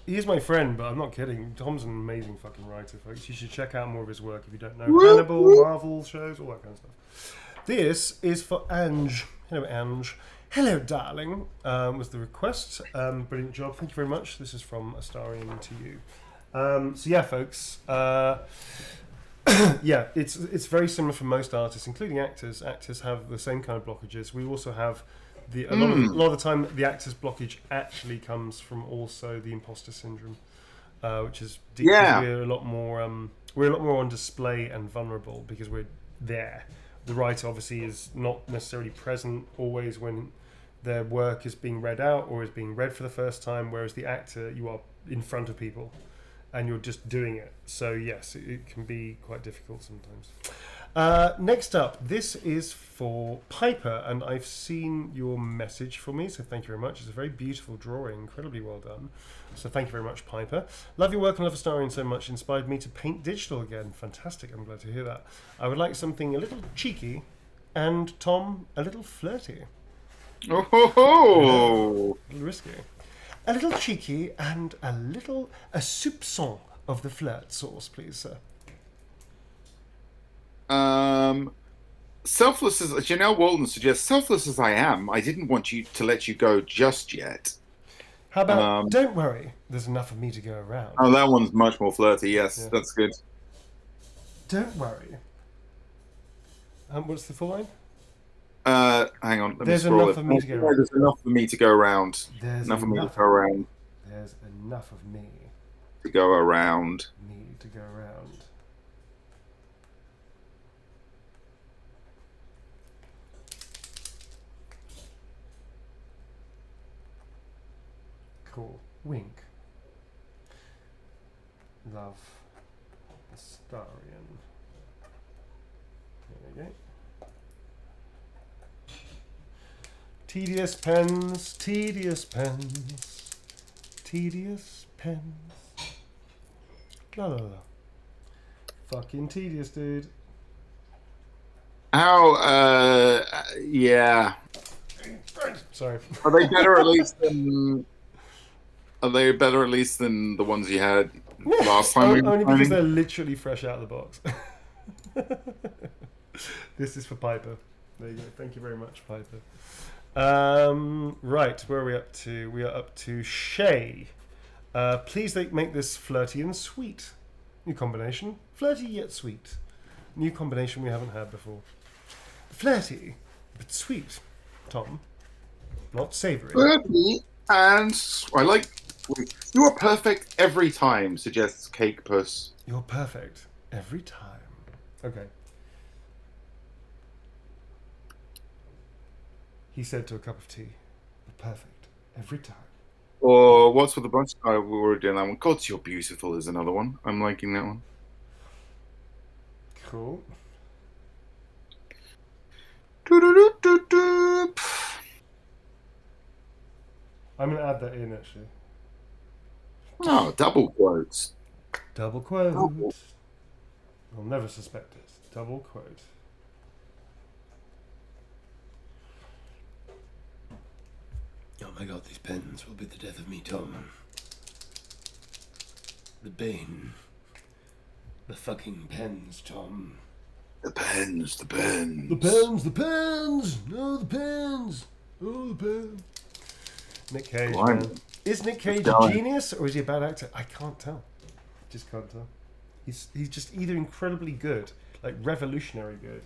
he's my friend, but I'm not kidding. Tom's an amazing fucking writer, folks. You should check out more of his work if you don't know. Hannibal, Marvel shows, all that kind of stuff. This is for Ange. Hello, Ange. Hello, darling, was the request. Brilliant job. Thank you very much. This is from Astarian to you. So yeah, folks. Yeah, it's very similar for most artists, including actors. Actors have the same kind of blockages. We also have a lot of the time the actor's blockage actually comes from also the imposter syndrome, which is deep. Yeah. We're a lot more on display and vulnerable because we're there. The writer obviously is not necessarily present always when their work is being read out or is being read for the first time, whereas the actor, you are in front of people and you're just doing it. So yes, it can be quite difficult sometimes. Next up, this is for Piper, and I've seen your message for me, so thank you very much. It's a very beautiful drawing, incredibly well done. So thank you very much, Piper. Love your work and love Astarian so much, inspired me to paint digital again. Fantastic, I'm glad to hear that. I would like something a little cheeky, and Tom, a little flirty. Oh ho ho! A little risky. A little cheeky and a soupçon of the flirt sauce, please, sir. Selfless as Janelle Walden suggests, selfless as I am, I didn't want you to let you go just yet. How about don't worry, there's enough of me to go around. Oh, that one's much more flirty. Yes, yeah. That's good. Don't worry. What's the full line? Hang on. There's enough of me to go around. There's enough for me to go around. There's enough of me to go around. There's enough of me to go around. Me to go around. Cool. Wink. Love. Astarian. There we go. Tedious pens, tedious pens, tedious pens. La la la. Fucking tedious, dude. How? Yeah. Sorry. Are they better at least than? Are they better at least than the ones you had last time? Only because they're literally fresh out of the box. This is for Piper. There you go. Thank you very much, Piper. Right, where are we up to? We are up to Shay. Please make this flirty and sweet. New combination. Flirty yet sweet. New combination we haven't had before. Flirty, but sweet. Tom. Not savoury. Flirty and I like. You are perfect every time, suggests Cake Puss. You're perfect every time. Okay. He said to a cup of tea, "You're perfect every time." Or What's with the Blush? Oh, we were doing that one. God, You're Beautiful is another one. I'm liking that one. Cool. Doo-doo-doo-doo-doo. I'm going to add that in, actually. Oh, double quotes. Double quote. Double. You'll never suspect it. Double quote. Oh my god, these pens will be the death of me, Tom. The bane. The fucking pens, Tom. The pens, the pens. The pens, the pens! No, the pens! Oh, the pens. Nick Cage, man. Is Nick Cage a genius or is he a bad actor? I can't tell. Just can't tell. He's just either incredibly good, like revolutionary good,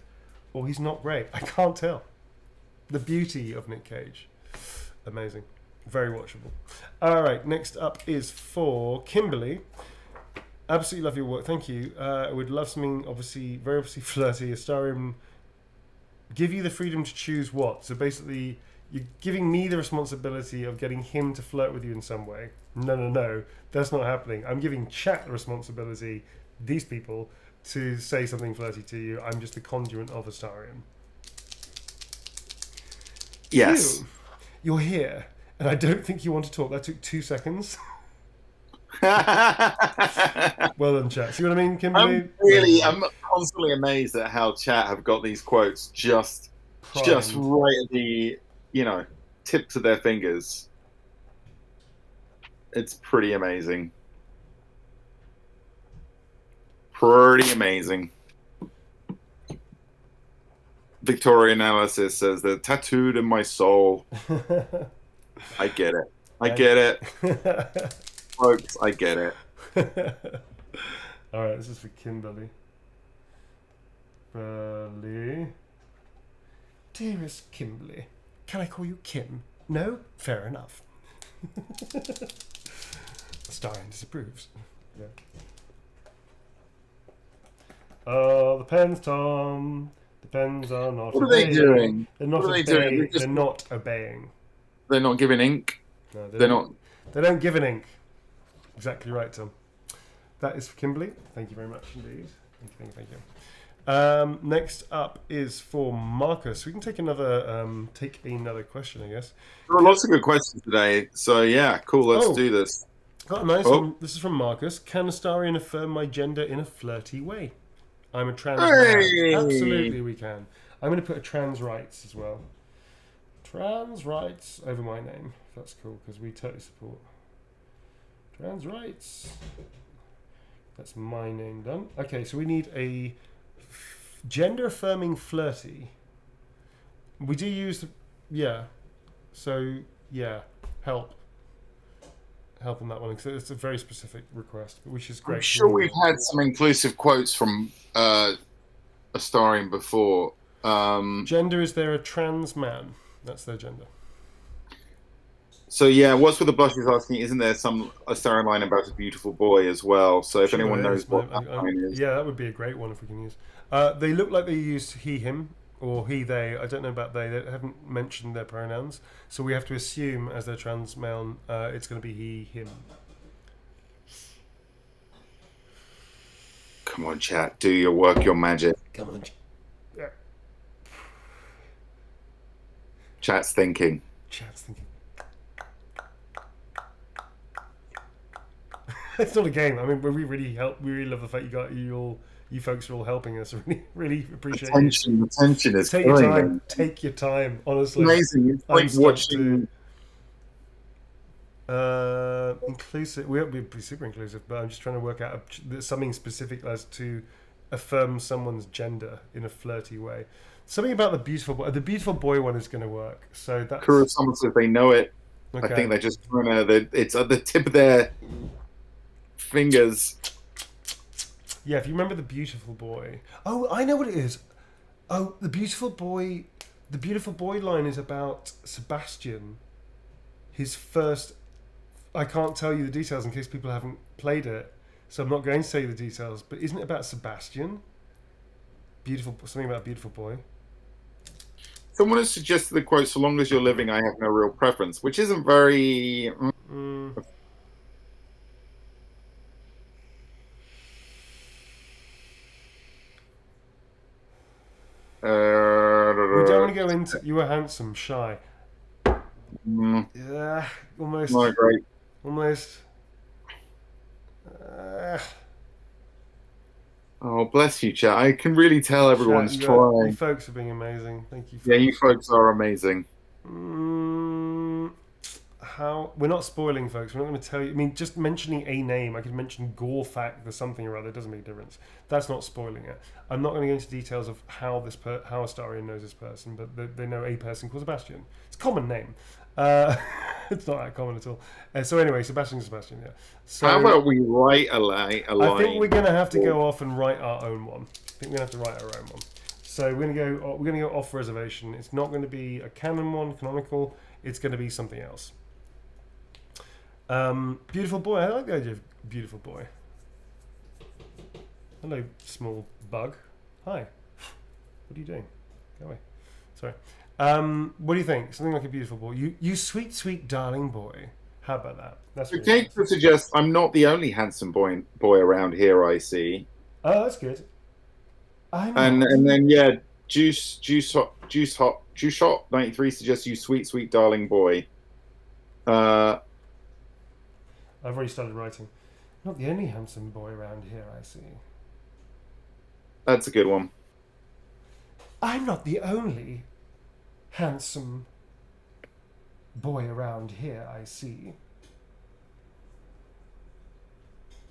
or he's not great. I can't tell. The beauty of Nick Cage. Amazing. Very watchable. All right, next up is for Kimberly. Absolutely love your work. Thank you. I would love something very obviously flirty. A star in give you the freedom to choose what. So basically, you're giving me the responsibility of getting him to flirt with you in some way. No. That's not happening. I'm giving chat the responsibility, these people, to say something flirty to you. I'm just the conduit of Astarion. Yes. You're here, and I don't think you want to talk. That took 2 seconds. Well done, chat. See what I mean, Kimberly? I'm constantly amazed at how chat have got these quotes just right at the, tips of their fingers. It's pretty amazing. Pretty amazing. Victoria Analysis says they're tattooed in my soul. I get it. I get it. Folks, I get it. All right, this is for Kimberly. Dearest Kimberly, can I call you Kim? No? Fair enough. Stein disapproves. Yeah. The pens, Tom. The pens are not. What are they doing? They're not obeying. They're not obeying. They're not giving ink. No, they're not. They don't give an ink. Exactly right, Tom. That is for Kimberly. Thank you very much indeed. Thank you. Next up is for Marcus. We can take another question, I guess. There are lots of good questions today. So yeah, cool. Let's do this. Got a nice one. This is from Marcus. Can Astarion affirm my gender in a flirty way? I'm a trans man. Absolutely, we can. I'm going to put a trans rights as well. Trans rights over my name. If that's cool, because we totally support trans rights. That's my name done. Okay, so we need a gender affirming flirty. We do use help on that one, because it's a very specific request, which is great. I'm sure we've had some inclusive quotes from Astarion before. Gender, is there a trans man? That's their gender. So yeah, What's with the Blush is asking, isn't there some Astarion line about a beautiful boy as well? So if anyone knows what that line is. Yeah, that would be a great one if we can use. They look like they use he, him, or he, they. I don't know about they. They haven't mentioned their pronouns. So we have to assume, as their trans male, it's going to be he, him. Come on, chat. Do your work, your magic. Come on. Yeah. Chat's thinking. It's not a game. I mean, we really love the fact you folks are all helping us. Really appreciate it. Attention is take your time. Take your time. Honestly, amazing. It's like watching. Inclusive. We won't be super inclusive, but I'm just trying to work out something specific as to affirm someone's gender in a flirty way. Something about the beautiful boy. The beautiful boy one is going to work. So that's. Kurosawa says they know it. Okay. I think they're just trying to. It's at the tip of their fingers. Yeah, if you remember the beautiful boy. Oh, I know what it is. Oh, the beautiful boy. The beautiful boy line is about Sebastian. His first. I can't tell you the details in case people haven't played it, so I'm not going to say the details. But isn't it about Sebastian? Something about a beautiful boy. Someone has suggested the quote, "So long as you're living, I have no real preference," which isn't very. We don't want to go into you were handsome, shy. Yeah, almost. Not great. Almost. Oh, bless you, chat. I can really tell everyone's chat, trying. You folks are being amazing. Thank you. Yeah, you folks are amazing. How we're not spoiling, folks. We're not going to tell you. I mean, just mentioning a name. I could mention Gorfac, the something or other. It doesn't make a difference. That's not spoiling it. I'm not going to go into details of how how Astarion knows this person, but they know a person called Sebastian. It's a common name. It's not that common at all. So anyway, Sebastian. Yeah. So how about we write a line? I think we're going to have to go off and write our own one. I think we're going to have to write our own one. So we're going to go off reservation. It's not going to be a canon one, canonical. It's going to be something else. Beautiful boy. I like the idea of beautiful boy. Hello, small bug. Hi. What are you doing? Go away. Sorry. What do you think? Something like a beautiful boy. You sweet, sweet, darling boy. How about that? That's really okay. nice. To suggest I'm not the only handsome boy around here. I see. Oh, that's good. And then yeah, Juice Hot 93 suggests you sweet, sweet, darling boy. I've already started writing. Not the only handsome boy around here, I see. That's a good one. I'm not the only handsome boy around here, I see.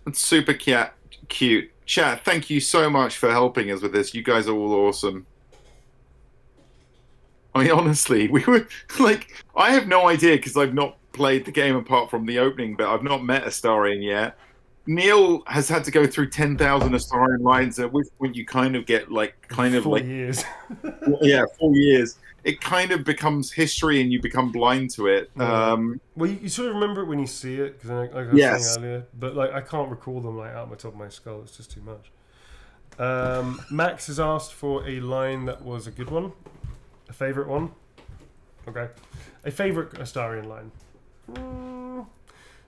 That's super cute. Chat, thank you so much for helping us with this. You guys are all awesome. I mean, honestly, we were like, I have no idea because I've not played the game apart from the opening, but I've not met Astarion yet. Neil has had to go through 10,000 Astarion lines, at which point you kind of get 4 years. Yeah, 4 years. It kind of becomes history and you become blind to it. Yeah. Well, you sort of remember it when you see it, because like I was saying earlier, but I can't recall them out of the top of my skull. It's just too much. Max has asked for a line that was a good one. A favourite one? Okay. A favourite Astarion line.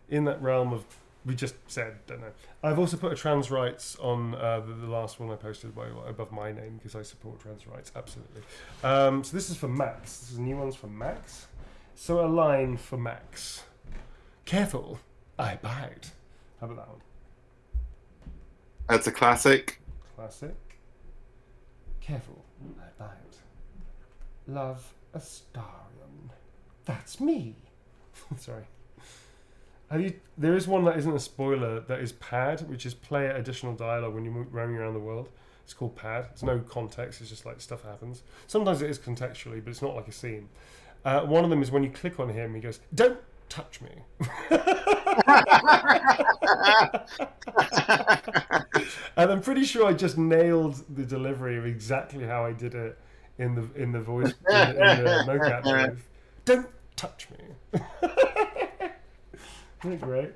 In that realm of, we just said, don't know. I've also put a trans rights on the last one I posted above my name, because I support trans rights, absolutely. So this is for Max. This is new ones for Max. So a line for Max. Careful, I bite. How about that one? That's a classic. Classic. Careful, I bite. Love Astarion. That's me. Sorry. There is one that isn't a spoiler that is Pad, which is player additional dialogue when you're roaming around the world. It's called Pad. It's no context. It's just like stuff happens. Sometimes it is contextually, but it's not like a scene. One of them is when you click on him, he goes, "Don't touch me." And I'm pretty sure I just nailed the delivery of exactly how I did it in the voice in the mocap booth. Don't touch me. Isn't it great?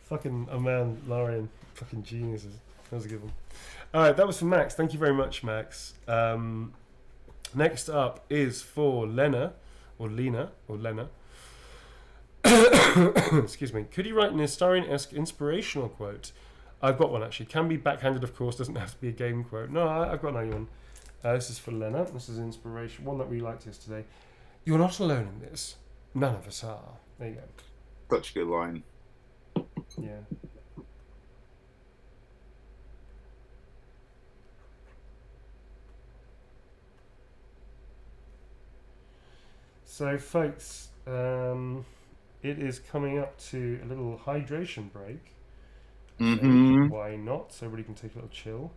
Fucking man, Larian, fucking geniuses. That was a good one. All right, that was for Max. Thank you very much, Max. Next up is for Lena. Excuse me. Could you write an Astarion-esque inspirational quote? I've got one actually. Can be backhanded, of course. Doesn't have to be a game quote. No, I've got another one. This is for Lena. This is inspiration. One that we liked yesterday. You're not alone in this. None of us are. There you go. Such a good line. Yeah. So, folks, it is coming up to a little hydration break. Mm-hmm. So why not? So everybody can take a little chill.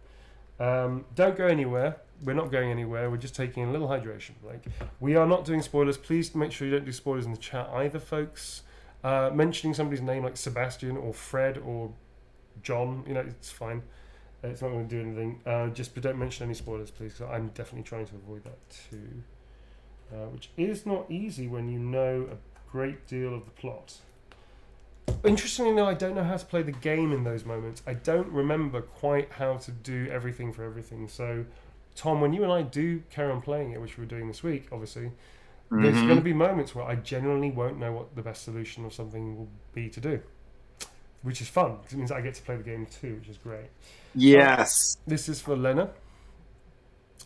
Don't go anywhere. We're not going anywhere. We're just taking a little hydration break. We are not doing spoilers. Please make sure you don't do spoilers in the chat either, folks. Mentioning somebody's name like Sebastian or Fred or John, it's fine. It's not going to do anything. But don't mention any spoilers, please, because I'm definitely trying to avoid that too. Which is not easy when you know a great deal of the plot. Interestingly, though, I don't know how to play the game in those moments. I don't remember quite how to do everything for everything. So, Tom, when you and I do carry on playing it, which we're doing this week, obviously, there's going to be moments where I genuinely won't know what the best solution or something will be to do, which is fun because it means I get to play the game too, which is great. Yes. This is for Lena.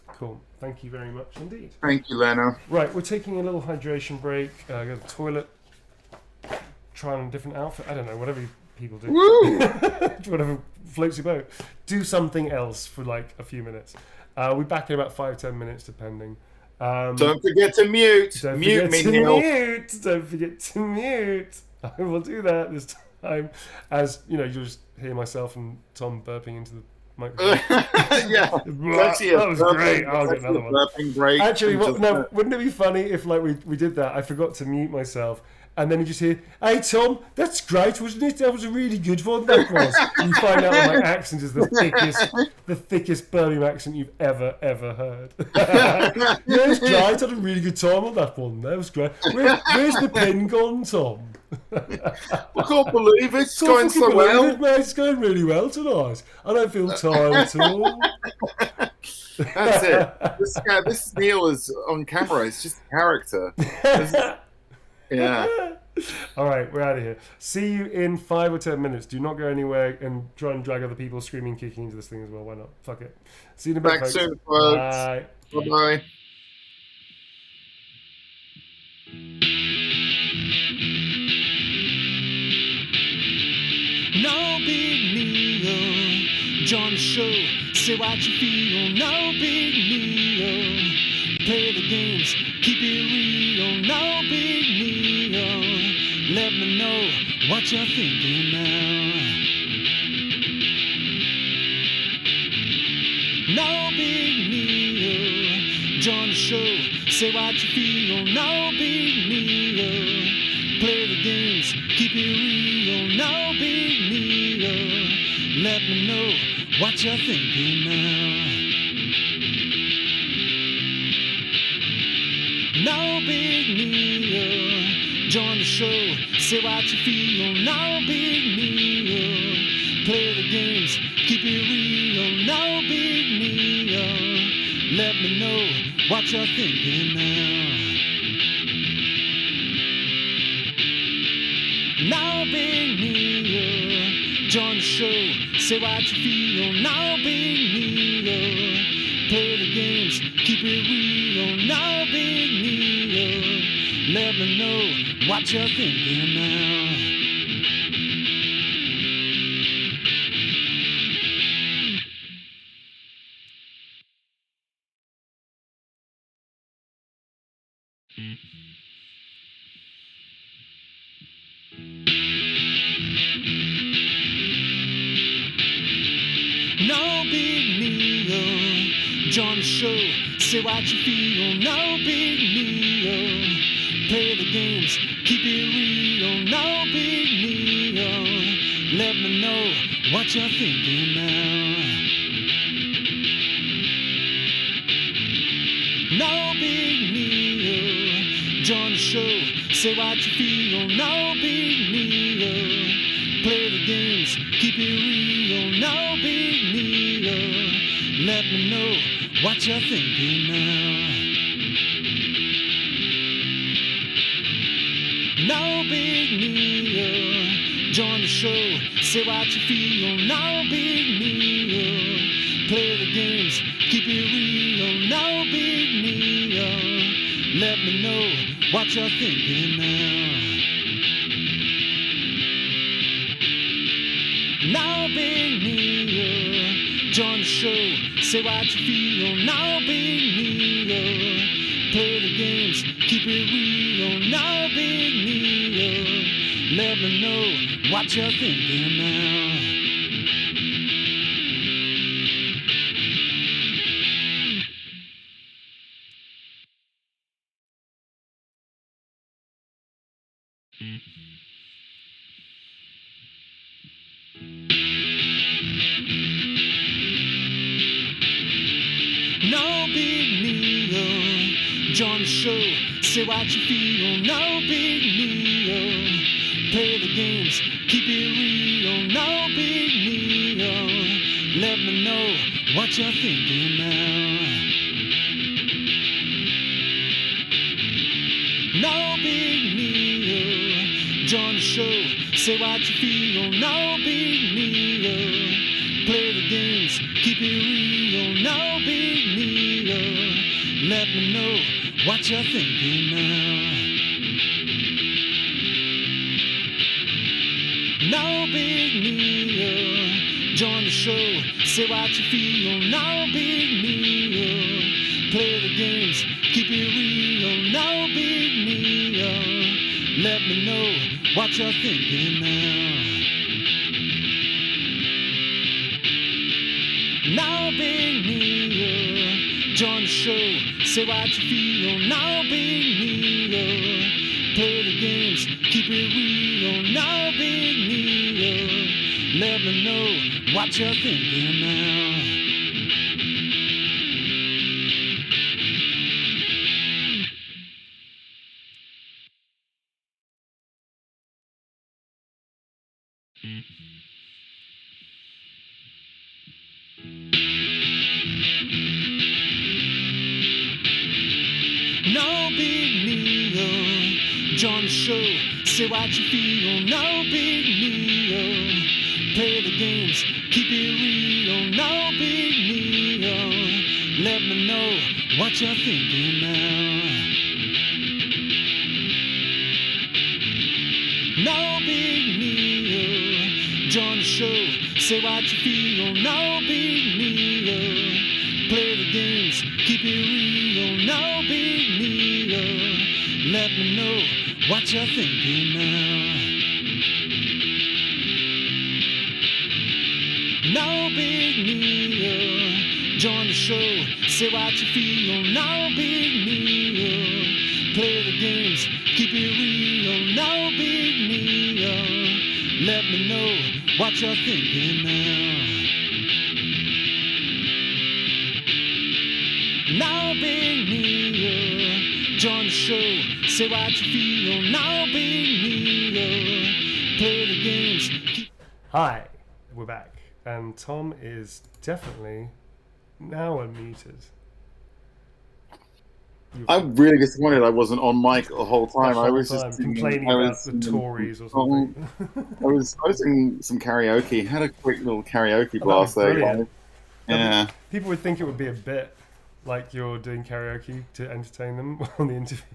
Cool. Thank you very much indeed. Thank you, Lena. Right, we're taking a little hydration break. Go to the toilet. Try on a different outfit. I don't know, whatever people do. Woo! Whatever floats your boat. Do something else for like a few minutes. We'll be back in about 5-10 minutes, depending. Don't forget to mute. Mute me, Neil. Don't forget to mute. I will do that this time. As you know, you'll just hear myself and Tom burping into the microphone. Yeah, that was great. I'll get another one. Break. Actually, wouldn't it be funny if like we did that? I forgot to mute myself. And then you just hear, "Hey Tom, that's great, wasn't it? That was a really good one. That was." And you find out that my accent is the thickest Birmingham accent you've ever heard. Yeah, it was great. I had a really good time on that one. That was great. Where's the pen gone, Tom? I can't believe it. It's going so well. Mate. It's going really well tonight. I don't feel tired at all. That's it. This Neil is on camera. It's just a character. Yeah. All right, we're out of here. See you in 5 or 10 minutes. Do not go anywhere and try and drag other people screaming, kicking into this thing as well. Why not? Fuck it. See you in a bit. Back soon, folks. Bye. Bye-bye. No big deal. Join the show. Say what you feel. No big deal. Play the games. Keep it real. No big deal. Let me know what you're thinking now. No big deal. Join the show. Say what you feel. No big deal. Play the games. Keep it real. No big deal. Let me know what you're thinking now. No big deal. Join the show. Say what you feel. No big deal. Play the games. Keep it real. No big deal. Let me know what you're thinking now. No big deal. Join the show. Say what you feel. No big deal. Play the games. Keep it real. No big deal. Let me know what you're thinking now. No big deal. Join the show. Say what you feel. No big deal. Play the games, keep it real, no big deal. Let me know what you're thinking now. No big deal. Join the show. Say what you feel. No big deal. Play the games, keep it real, no big deal. Let me know what you're thinking now. No big deal. Join the show. Say what you feel. No big deal. Play the games. Keep it real. No big deal. Let me know what you're thinking now. No big deal. Join the show. Say what you feel. No big deal. Play the games. Keep it real. No big deal. Let me know what you're thinking now. No big deal. Join the show. Say what you feel. No big deal. Play the games. Keep it real. No big deal. Let me know what you're thinking now. say what you feel, no big deal. Play the games, keep it real, no big deal. Let me know what you're thinking now. No big deal. Join the show, say what you feel, no big deal. Play the games, keep it real, no big deal. Let me know what you're thinking now. No big deal. Join the show, say what you feel, no big deal. Play the games, keep it real, no big deal. Let me know what you're thinking now. No big deal. Join the show, say what you feel, no big deal. Play the games, keep it real, no big deal. Let me know what you're thinking now. No big deal. Join the show, say what you feel, no big deal. Play the games, keep it real, no big deal. Let me know what you're thinking now. No big deal. Join the show, say what you feel, no big deal. Play the games, keep it real, no big deal. Let me know what you're thinking now. No big deal. Join the show, say what you feel, no big deal. Play the games. Hi, we're back, and Tom is definitely now unmuted. I'm really disappointed I wasn't on mic the whole time. The I whole was time just complaining about the Tories or something. I was doing some karaoke. Had a quick little karaoke Oh, blast that was there. brilliant. Yeah. People would think it would be a bit like you're doing karaoke to entertain them on the interview.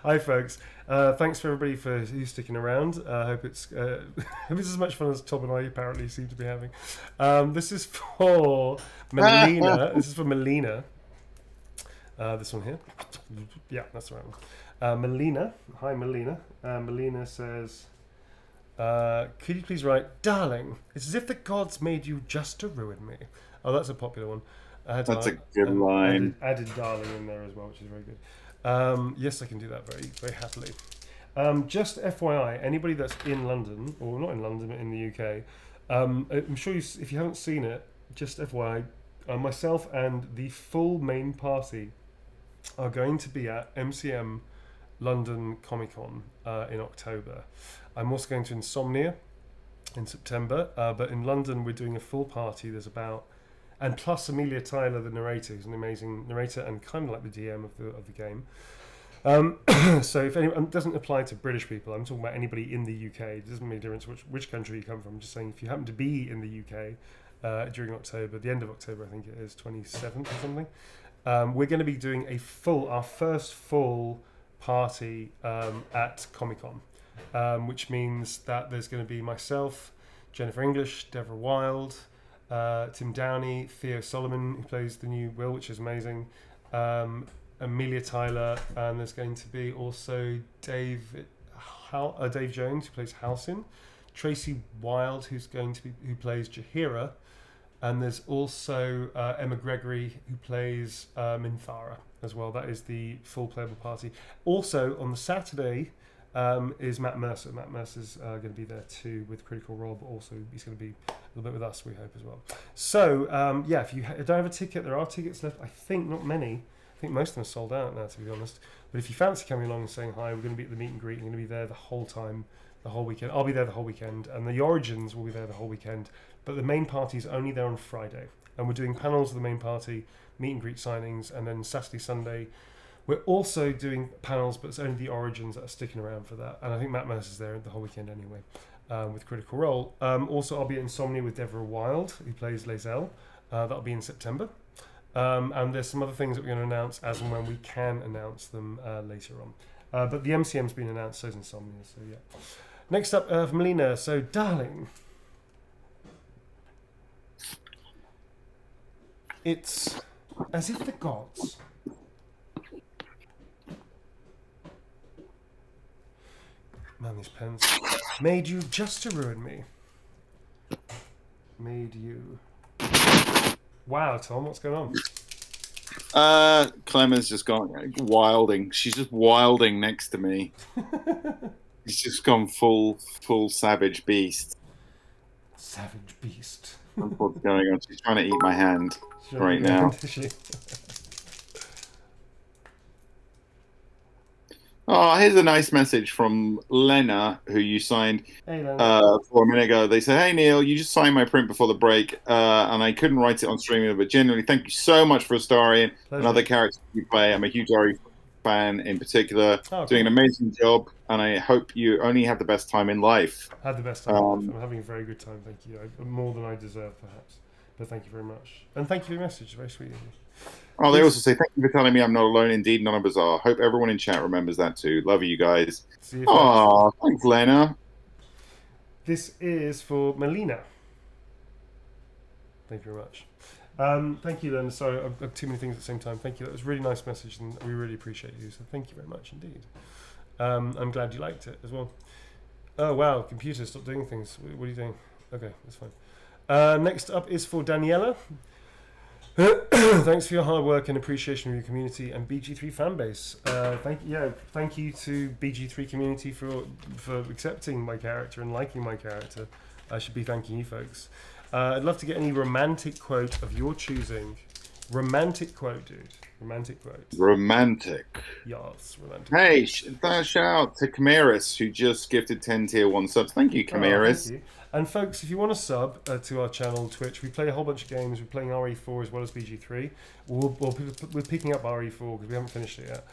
Hi, folks. Thanks for everybody who's sticking around. I hope it's hope it's as much fun as Tom and I apparently seem to be having. This is for Melina. This is for Melina. This one here. Yeah, that's the right one. Melina. Hi, Melina. Melina says, could you please write, "Darling, it's as if the gods made you just to ruin me." Oh, that's a popular one. That's a good line. Added darling in there as well, which is very good. Yes, I can do that very, very happily. Just FYI, anybody that's in London, or not in London, but in the UK, I'm sure if you haven't seen it, just FYI, myself and the full main party are going to be at MCM London Comic Con in October. I'm also going to Insomnia in September, but in London we're doing a full party. There's about, and plus Amelia Tyler, the narrator, who's an amazing narrator and kind of like the DM of the game. So if anyone, it doesn't apply to British people, I'm talking about anybody in the UK. It doesn't make a difference which country you come from. I'm just saying if you happen to be in the UK during October, the end of October, I think it is 27th or something, we're going to be doing our first full party at Comic-Con, which means that there's going to be myself, Jennifer English, Deborah Wilde, Tim Downey, Theo Solomon, who plays the new Will, which is amazing, Amelia Tyler, and there's going to be also Dave Jones, who plays Halcyon, Tracy Wilde, who plays Jahira, and there's also Emma Gregory, who plays Minthara as well. That is the full playable party. Also on the Saturday is Matt Mercer. Matt Mercer's going to be there too with Critical Role, but also he's going to be a little bit with us, we hope, as well. So yeah, if you don't have a ticket, there are tickets left. I think not many. I think most of them are sold out now, to be honest. But if you fancy coming along and saying hi, we're going to be at the meet and greet. I'm going to be there the whole time, the whole weekend. I'll be there the whole weekend, and the Origins will be there the whole weekend. But the main party is only there on Friday, and we're doing panels of the main party, meet and greet signings, and then Saturday, Sunday, We're also doing panels, but it's only the Origins that are sticking around for that. And I think Matt Mercer's there the whole weekend anyway, with Critical Role. Also, I'll be at Insomnia with Deborah Wild, who plays Lae'zel. That'll be in September. And there's some other things that we're going to announce as and when we can announce them later on. But the MCM's been announced, so's Insomnia, so yeah. Next up, from Melina. So, darling, it's as if the gods man, these pens made you just to ruin me. Made you. Wow, Tom, what's going on? Clemens just gone wilding. She's just wilding next to me. She's just gone full savage beast. Savage beast. What's going on? She's trying to eat my hand right now. Oh, here's a nice message from Lena, who you signed Hey, Lena. 4 minutes ago. They said, "Hey Neil, you just signed my print before the break, and I couldn't write it on Streamily, but genuinely, thank you so much for Astarion and other characters you play. I'm a huge Ari fan in particular, doing an amazing job, and I hope you only have the best time in life." Had the best time in life. I'm having a very good time, thank you. More than I deserve, perhaps. But thank you very much. And thank you for your message, very sweet of you. Oh, they also say, "Thank you for telling me I'm not alone. Indeed, not a bizarre. Hope everyone in chat remembers that too. Love you guys." Oh, thanks, Lena. This is for Melina. Thank you very much. Thank you, Lena. Sorry, I've got too many things at the same time. Thank you. That was a really nice message, and we really appreciate you. So thank you very much indeed. I'm glad you liked it as well. Oh, wow. Computer, stop doing things. What are you doing? Okay, that's fine. Next up is for Daniela. Thanks for your hard work and appreciation of your community and BG3 fanbase. Thank you to BG3 community for accepting my character and liking my character. I should be thanking you folks. I'd love to get any romantic quote of your choosing. Romantic quote, dude. Romantic quote. Romantic. Yes, romantic. Hey, shout out to Camaris, who just gifted 10 tier 1 subs. Thank you, Camaris. Thank you. And folks, if you want to sub to our channel on Twitch, we play a whole bunch of games. We're playing RE4 as well as BG3. We're picking up RE4 because we haven't finished it yet.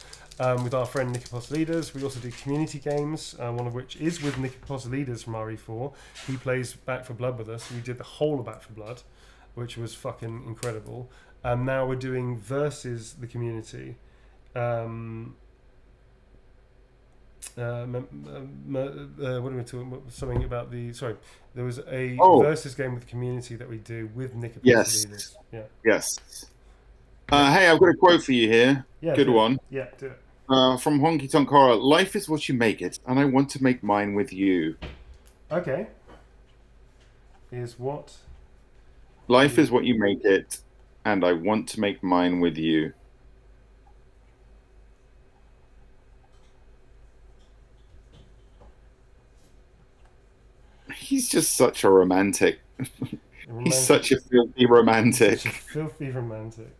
With our friend Nikopos we also do community games, one of which is with Nikopos from RE4. He plays Back for Blood with us. We did the whole of Back for Blood, which was fucking incredible. And now we're doing versus the community. What are we talking? Something about the there was a versus game with the community that we do with Nick. Yes. Yeah. Yes. Hey, I've got a quote for you here. Yeah, good one. Yeah, do it. From Honky Tonk Horror. Life is what you make it, and I want to make mine with you. Okay. Is what? Life is what you make it, and I want to make mine with you. He's just such a romantic. He's such a filthy romantic. Such a filthy romantic.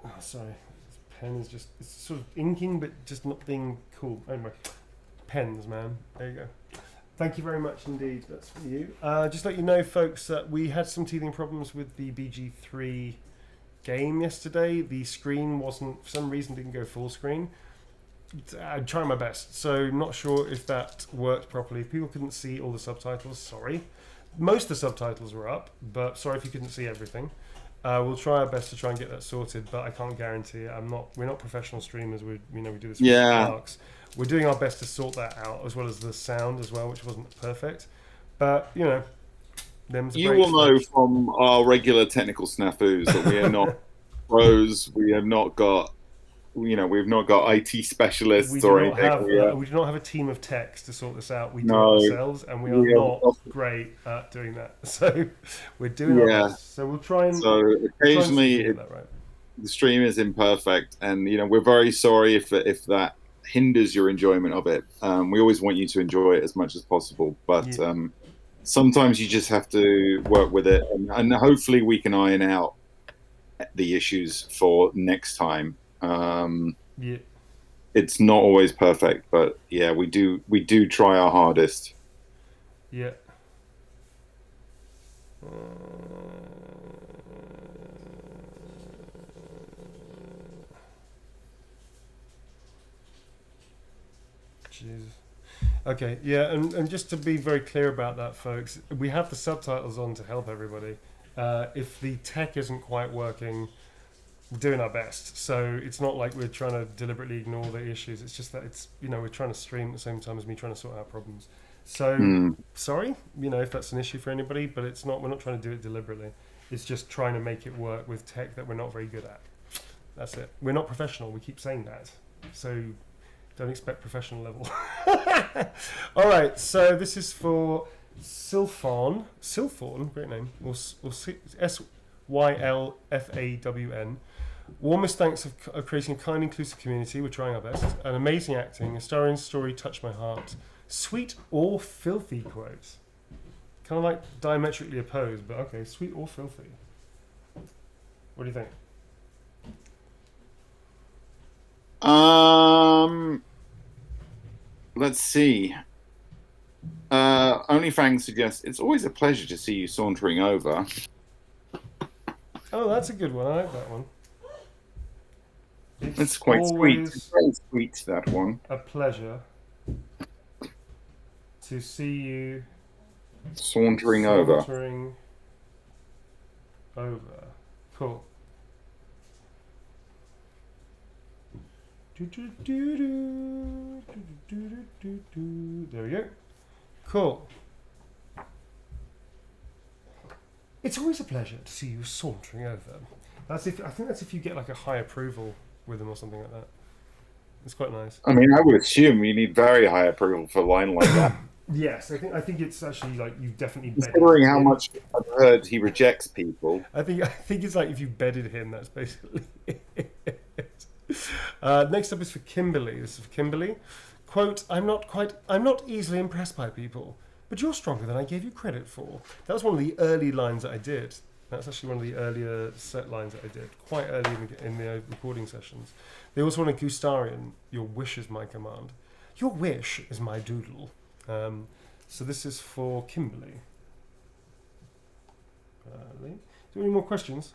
Oh, sorry. This pen is just it's sort of inking, but just not being cool. Anyway, pens, man. There you go. Thank you very much indeed. That's for you. Just let you know, folks, that we had some teething problems with the BG3 game yesterday. The screen wasn't, for some reason, didn't go full screen. I'm trying my best, so not sure if that worked properly. If people couldn't see all the subtitles, sorry. Most of the subtitles were up, but sorry if you couldn't see everything. We'll try our best to try and get that sorted, but I can't guarantee it. We're not professional streamers. We do this with Clarks. We're doing our best to sort that out, as well as the sound as well, which wasn't perfect. But you will know from our regular technical snafus that we are not pros. We have not got, we've not got IT specialists or anything. We do not have a team of techs to sort this out. We do it ourselves, and we are not great at doing that. So we're doing our best. So we'll try and. So occasionally, the stream is imperfect, and we're very sorry if that hinders your enjoyment of it. We always want you to enjoy it as much as possible, but. Sometimes you just have to work with it, and hopefully we can iron out the issues for next time. It's not always perfect, but we do try our hardest. Yeah. Jesus. Okay, yeah, and just to be very clear about that, folks, we have the subtitles on to help everybody. If the tech isn't quite working, we're doing our best. So it's not like we're trying to deliberately ignore the issues. It's just that it's, we're trying to stream at the same time as me trying to sort out problems. So sorry, if that's an issue for anybody, but it's not. We're not trying to do it deliberately. It's just trying to make it work with tech that we're not very good at. That's it. We're not professional. We keep saying that. So don't expect professional level. All right. So this is for Sylfawn. Sylfawn, great name. Or SYLFAWN. Warmest thanks of creating a kind, inclusive community. We're trying our best. An amazing acting. A starring story touched my heart. Sweet or filthy quote. Kind of like diametrically opposed, but okay. Sweet or filthy. What do you think? Let's see. OnlyFang suggests it's always a pleasure to see you sauntering over. Oh, that's a good one. I like that one. It's quite sweet. It's very sweet, that one. A pleasure to see you sauntering over. Cool. There we go. Cool. It's always a pleasure to see you sauntering over. I think that's if you get like a high approval with them or something like that. It's quite nice. I mean, I would assume you need very high approval for a line like that. Yes, I think it's actually like you definitely. Considering how much I've heard he rejects people. I think it's like if you bedded him, that's basically it. Next up is for Kimberly. This is for Kimberly. Quote, I'm not easily impressed by people, but you're stronger than I gave you credit for. That was one of the early lines that I did. That's actually one of the earlier set lines that I did, quite early in the recording sessions. They also want a Gustarian, your wish is my command. Your wish is my doodle. So this is for Kimberly. Do you have any more questions?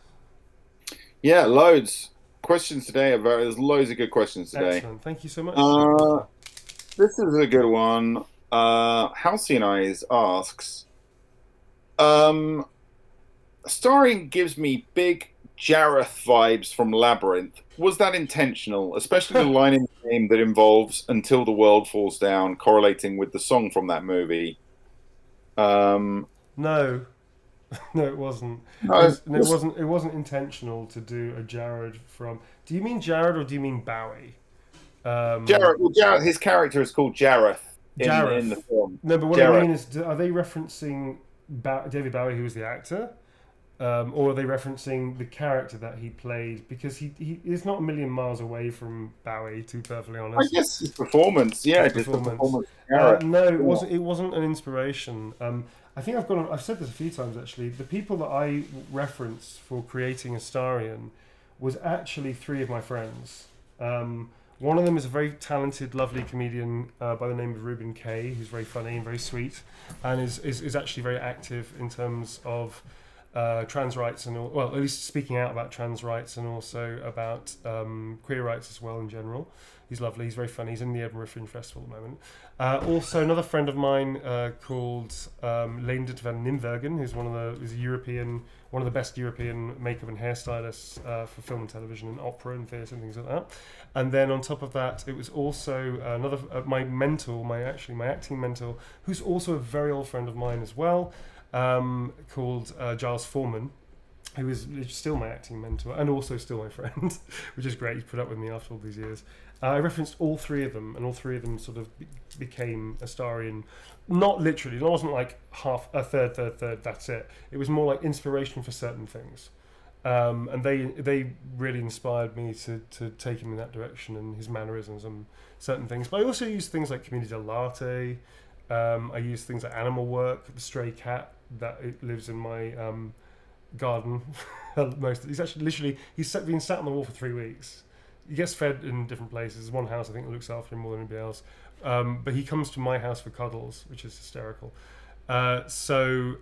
Yeah, loads. Questions today there's loads of good questions today. Excellent. Thank you so much. This is a good one. Halcyon Eyes asks, starring gives me big Jareth vibes from Labyrinth. Was that intentional? Especially the line in the game that involves "Until the world falls down," correlating with the song from that movie. No, it wasn't. It wasn't intentional to do a Jared from. Do you mean Jared or do you mean Bowie? Jareth. Well, Jareth. His character is called Jareth in the film. No, but what I mean is, are they referencing David Bowie, who was the actor? Or are they referencing the character that he played? Because he is not a million miles away from Bowie, to be perfectly honest. I guess his performance, just the performance. No, it wasn't. It wasn't an inspiration. I think I've said this a few times actually. The people that I referenced for creating Astarion was actually three of my friends. One of them is a very talented, lovely comedian by the name of Ruben Kay, who's very funny and very sweet, and is actually very active in terms of trans rights and at least speaking out about trans rights and also about queer rights as well in general. He's lovely. He's very funny. He's in the Edinburgh Fringe Festival at the moment. Also, another friend of mine called Leendert van Nimbergen, who's one of the best European makeup and hairstylists for film and television and opera and theatre and things like that. And then on top of that, it was also another my mentor, my acting mentor, who's also a very old friend of mine as well, called Giles Foreman, who is still my acting mentor and also still my friend, which is great. He's put up with me after all these years. I referenced all three of them, and all three of them sort of became Astarion. Not literally. It wasn't like half, a third, that's it. It was more like inspiration for certain things. And they really inspired me to take him in that direction and his mannerisms and certain things. But I also used things like Community dell'arte. I used things like animal work, the stray cat that lives in my garden. He's actually literally he's been sat on the wall for 3 weeks. He gets fed in different places. There's one house I think that looks after him more than anybody else. But he comes to my house for cuddles, which is hysterical. So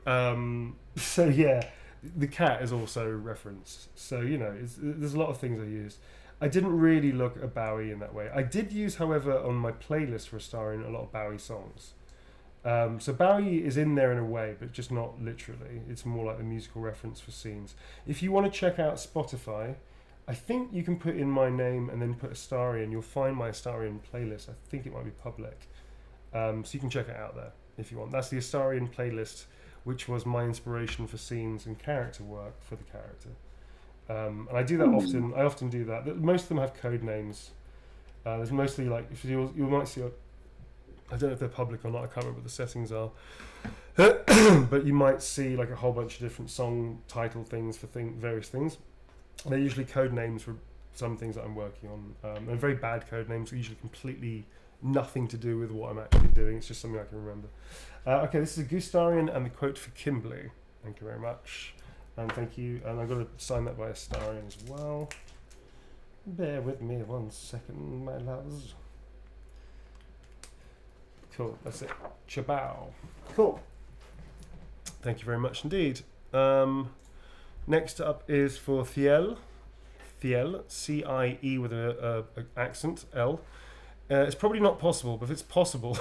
yeah, the cat is also referenced. So there's a lot of things I used. I didn't really look at Bowie in that way. I did use, however, on my playlist for a star in a lot of Bowie songs. So Bowie is in there in a way, but just not literally. It's more like a musical reference for scenes. If you want to check out Spotify, I think you can put in my name and then put Astarion. You'll find my Astarion playlist. I think it might be public. So you can check it out there if you want. That's the Astarion playlist, which was my inspiration for scenes and character work for the character. And I do that often. I often do that. Most of them have code names. There's mostly like, if you might see, I don't know if they're public or not. I can't remember what the settings are. But you might see like a whole bunch of different song title things for various things. They're usually code names for some things that I'm working on. And very bad code names are usually completely nothing to do with what I'm actually doing. It's just something I can remember. Okay, this is a Gustarian and the quote for Kimberly. Thank you very much. And thank you. And I've got to sign that by Astarion as well. Bear with me 1 second, my loves. Cool, that's it. Chabao. Cool. Thank you very much indeed. Next up is for Thiel. Thiel, C-I-E with a accent, L. It's probably not possible, but if it's possible,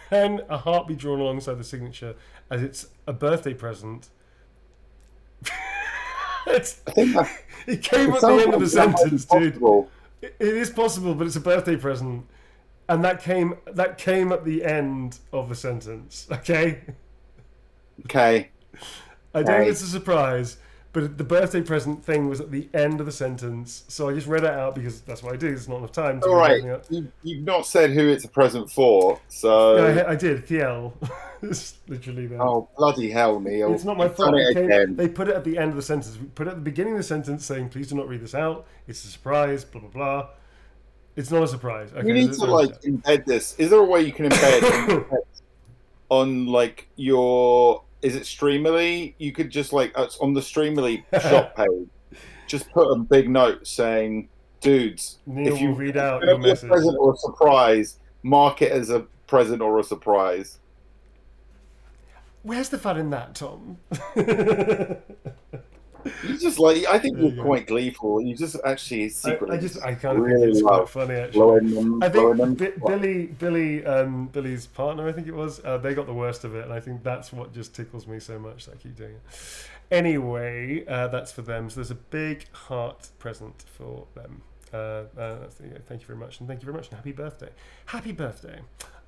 can a heart be drawn alongside the signature as it's a birthday present? It came at the end of the sentence, dude. It is possible, but it's a birthday present. And that came at the end of the sentence. Okay. Okay. I don't think it's a surprise, but the birthday present thing was at the end of the sentence, so I just read it out because that's what I do. There's not enough time to all right. You've not said who it's a present for, so yeah, I did. Thiel. It's literally there. Oh bloody hell, Neil! It's not my fault. They put it at the end of the sentence. We put it at the beginning of the sentence saying, "Please do not read this out. It's a surprise." Blah blah blah. It's not a surprise. Okay, you need to embed this. Is there a way you can embed on like your? Is it Streamily? You could just like on the Streamily shop page, just put a big note saying, "Dudes, Neil if you will read out your message. A present or a surprise, mark it as a present or a surprise." Where's the fun in that, Tom? You just like, I think you're quite gleeful. You just actually secretly. I kind of really think it's quite funny actually. I think Billy's partner, I think it was, they got the worst of it, and I think that's what just tickles me so much that I keep doing it. Anyway, that's for them. So there's a big heart present for them. Thank you very much, and thank you very much, and happy birthday. Happy birthday.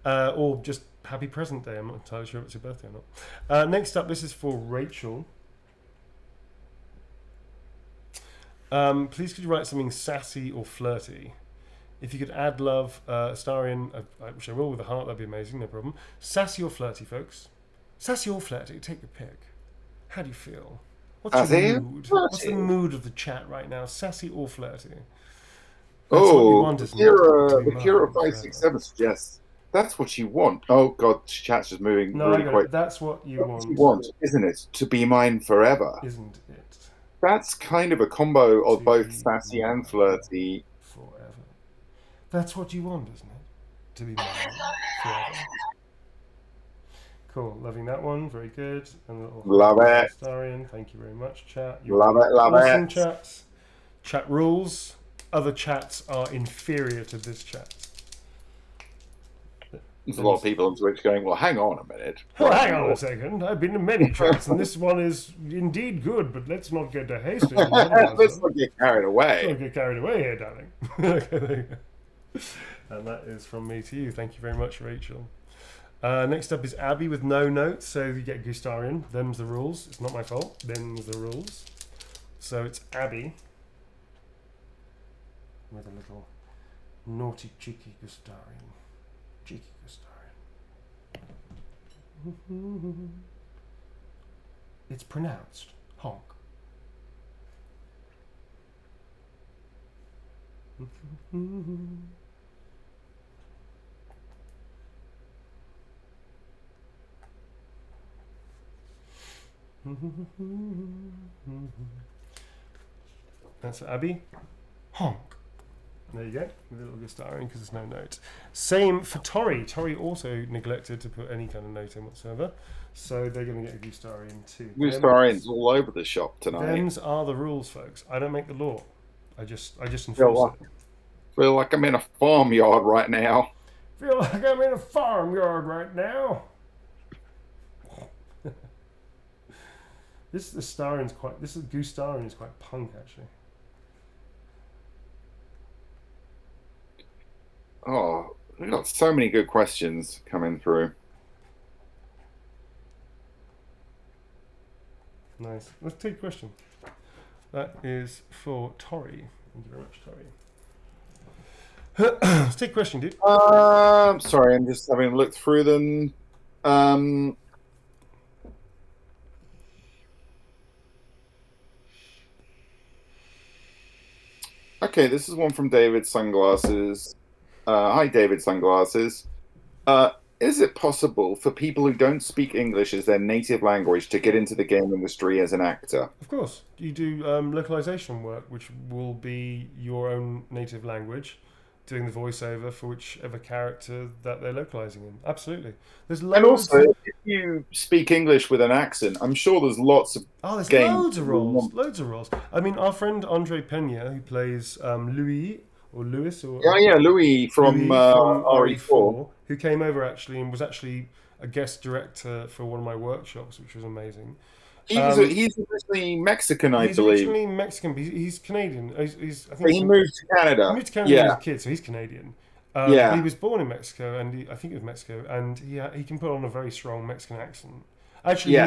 Or just happy present day. I'm not entirely sure if it's your birthday or not. Next up, this is for Rachel. Please could you write something sassy or flirty? If you could add love, Astarion, which I will with a heart, that'd be amazing, no problem. Sassy or flirty, folks? Sassy or flirty, take your pick. How do you feel? What's your mood? What's the mood of the chat right now? Sassy or flirty? That's what you want, isn't it? Kira 567 suggests that's what you want. Oh god, chat's just moving really quick. That's what you want. You want, isn't it? To be mine forever. Isn't it? That's kind of a combo of both sassy and flirty. Forever. That's what you want, isn't it? To be mine forever. Cool, loving that one. Very good. And love it. Astarion, thank you very much, chat. Love it, love awesome it. Chats. Chat rules. Other chats are inferior to this chat. There's a lot of people on Twitch going, well, hang on a minute. Well, hang on a second. I've been in many chats, and this one is indeed good, but let's not get too hasty. Let's not get carried away. Let's not get carried away here, darling. Okay, there you go. And that is from me to you. Thank you very much, Rachel. Next up is Abby with no notes, so you get Gustarian. Them's the rules. It's not my fault. Them's the rules. So it's Abby with a little naughty, cheeky Gustarian. Cheeky Gustarian. It's pronounced honk. That's Abby. Honk. There you go, with a little good starring because there's no note. Same for Tori. Tori also neglected to put any kind of note in whatsoever, so they're going to get a goose starring too. Goose starring's all over the shop tonight. Them's are the rules, folks. I don't make the law. I just enforce it. Feel like I'm in a farmyard right now. Feel like I'm in a farmyard right now. This goose starring is quite punk actually. Oh, we've got so many good questions coming through. Nice. Let's take a question. That is for Tori. Thank you very much, Tori. Let's take a question, dude. Sorry, I'm just having a look through them. Okay, this is one from David Sunglasses. Hi, David Sunglasses. Is it possible for people who don't speak English as their native language to get into the game industry as an actor? Of course. You do localization work, which will be your own native language, doing the voiceover for whichever character that they're localizing in. Absolutely. There's loads. And also, if you speak English with an accent, I'm sure there's lots of there's games. Loads of roles. Loads of roles. I mean, our friend Andre Pena, who plays Louis, or Louis, or Louis from RE4, who came over actually and was actually a guest director for one of my workshops, which was amazing. He's originally Mexican, I believe. He's originally Mexican, but he's Canadian. I think he moved to Canada. He moved to Canada when he was a kid, so he's Canadian. He was born in Mexico, and I think it was Mexico, and he can put on a very strong Mexican accent. Actually,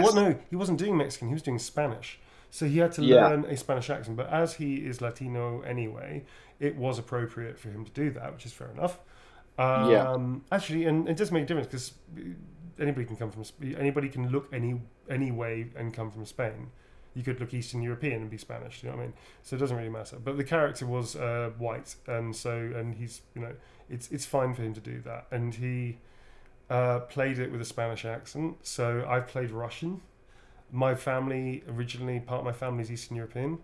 he wasn't doing Mexican; he was doing Spanish. So he had to learn a Spanish accent. But as he is Latino anyway, it was appropriate for him to do that, which is fair enough. Actually, and it does make a difference because anybody can look any way and come from Spain. You could look Eastern European and be Spanish. You know what I mean? So it doesn't really matter. But the character was white, and he's it's fine for him to do that. And he played it with a Spanish accent. So I've played Russian. My family part of my family is Eastern European.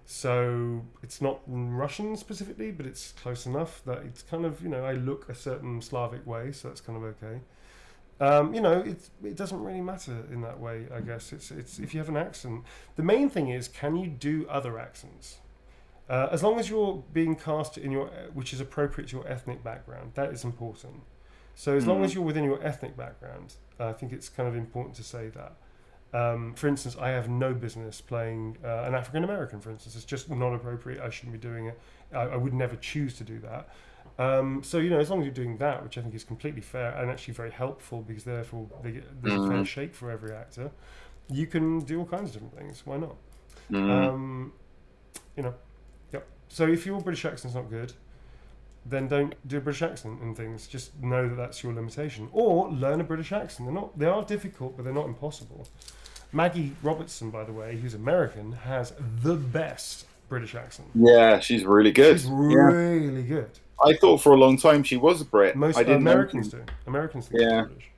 So it's not Russian specifically, but it's close enough that it's kind of, I look a certain Slavic way, so that's kind of okay. It doesn't really matter in that way, I guess. It's if you have an accent. The main thing is, can you do other accents? As long as you're being cast in which is appropriate to your ethnic background, that is important. So as long as you're within your ethnic background, I think it's kind of important to say that. For instance, I have no business playing an African American, for instance. It's just not appropriate. I shouldn't be doing it. I would never choose to do that. So, as long as you're doing that, which I think is completely fair and actually very helpful because therefore there's a fair shake for every actor, you can do all kinds of different things. Why not? Yep. So if your British accent's not good, then don't do a British accent and things. Just know that that's your limitation. Or learn a British accent. They are difficult, but they're not impossible. Maggie Robertson, by the way, who's American, has the best British accent. Yeah, she's really good. She's really good. I thought for a long time she was a Brit. Most Americans do. Americans think she's British.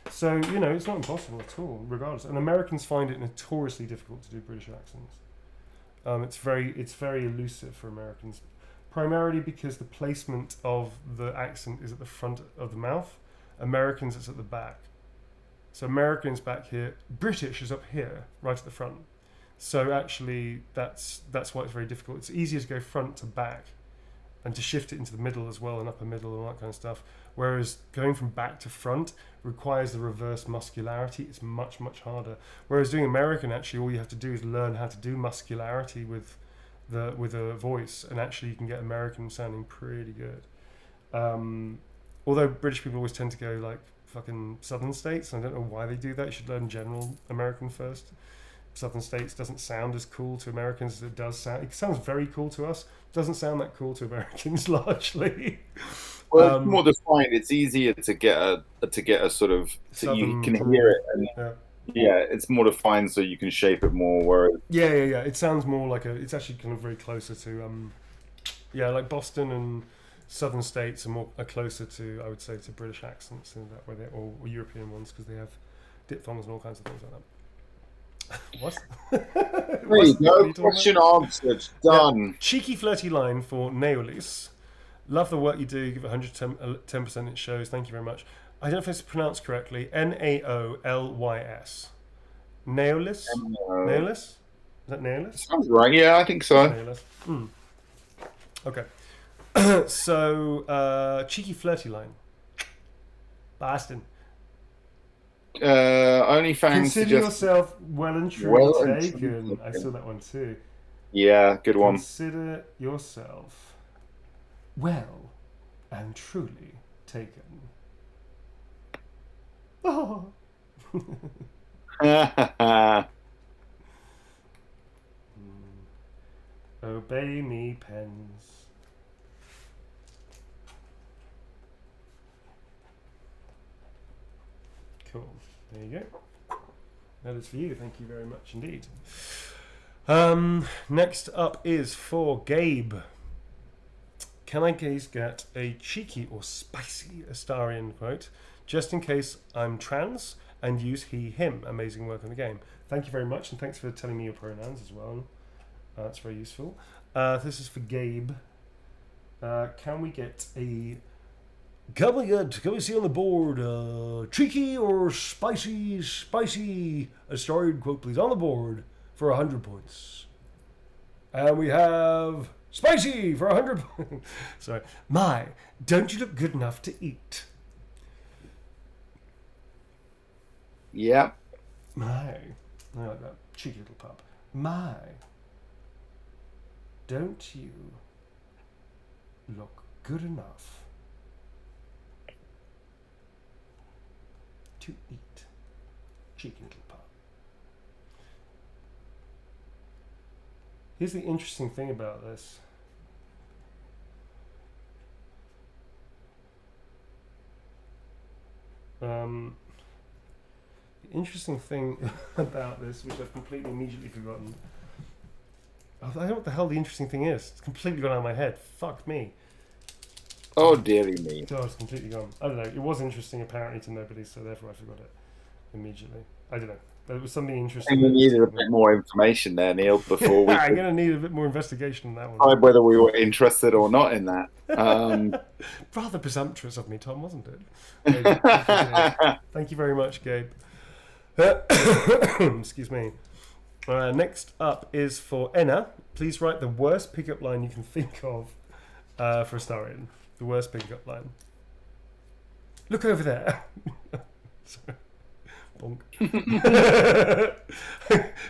So, it's not impossible at all, regardless. And Americans find it notoriously difficult to do British accents. It's very elusive for Americans, primarily because the placement of the accent is at the front of the mouth. Americans, it's at the back. So Americans back here, British is up here, right at the front. So actually, that's why it's very difficult. It's easier to go front to back and to shift it into the middle as well, and upper middle and all that kind of stuff. Whereas going from back to front requires the reverse muscularity. It's much, much harder. Whereas doing American, actually, all you have to do is learn how to do muscularity with a voice, and actually you can get American sounding pretty good. Although British people always tend to go like fucking Southern states, and I don't know why they do that. You should learn general American first. Southern states doesn't sound as cool to Americans as it does sound. It sounds very cool to us. Doesn't sound that cool to Americans largely. Well, it's more defined. It's easier to get a sort of you can hear it, and it's more defined, so you can shape it more. Whereas it sounds more like it's actually kind of very closer to like Boston and Southern states are closer to, I would say, to British accents in that way, or European ones, because they have diphthongs and all kinds of things like that. What? There you go. Question answered. Done. Yeah. Cheeky flirty line for Neolis. Love the work you do. Give it 110%. It shows. Thank you very much. I don't know if it's pronounced correctly. Naolys. Naolys? Naolys? Is that Naolys? Sounds right. Yeah, I think so. Naolys. Okay. So, cheeky flirty line. Boston. OnlyFans. Consider yourself well and truly taken. I saw that one too. Yeah, good one. Consider yourself well and truly taken. Oh. Obey me, pens. Cool. There you go. That is for you. Thank you very much indeed. Next up is for Gabe. Can I please get a cheeky or spicy Astarian quote, just in case I'm trans, and use he, him? Amazing work on the game. Thank you very much, and thanks for telling me your pronouns as well. That's very useful. This is for Gabe. Can we get a... Can we see on the board cheeky or spicy Astarian quote, please, on the board for 100 points. And we have spicy for 100 points. Sorry. My, don't you look good enough to eat? Yeah. My, I like that cheeky little pup. My, don't you look good enough to eat? Cheeky little pup. Here's the interesting thing about this. The interesting thing about this, which I've completely immediately forgotten. I don't know what the hell the interesting thing is. It's completely gone out of my head. Fuck me. Oh, dearie me. Oh, it's completely gone. I don't know. It was interesting apparently to nobody, so therefore I forgot it immediately. I don't know. But it was something interesting. I think we needed a bit more information there, Neil, before we... I'm going to need a bit more investigation on that one. Decide whether we were interested or not in that. Rather presumptuous of me, Tom, wasn't it? Thank you very much, Gabe. Excuse me. Next up is for Enna. Please write the worst pickup line you can think of for Astarian. The worst pickup line. Look over there. Sorry. Bonk.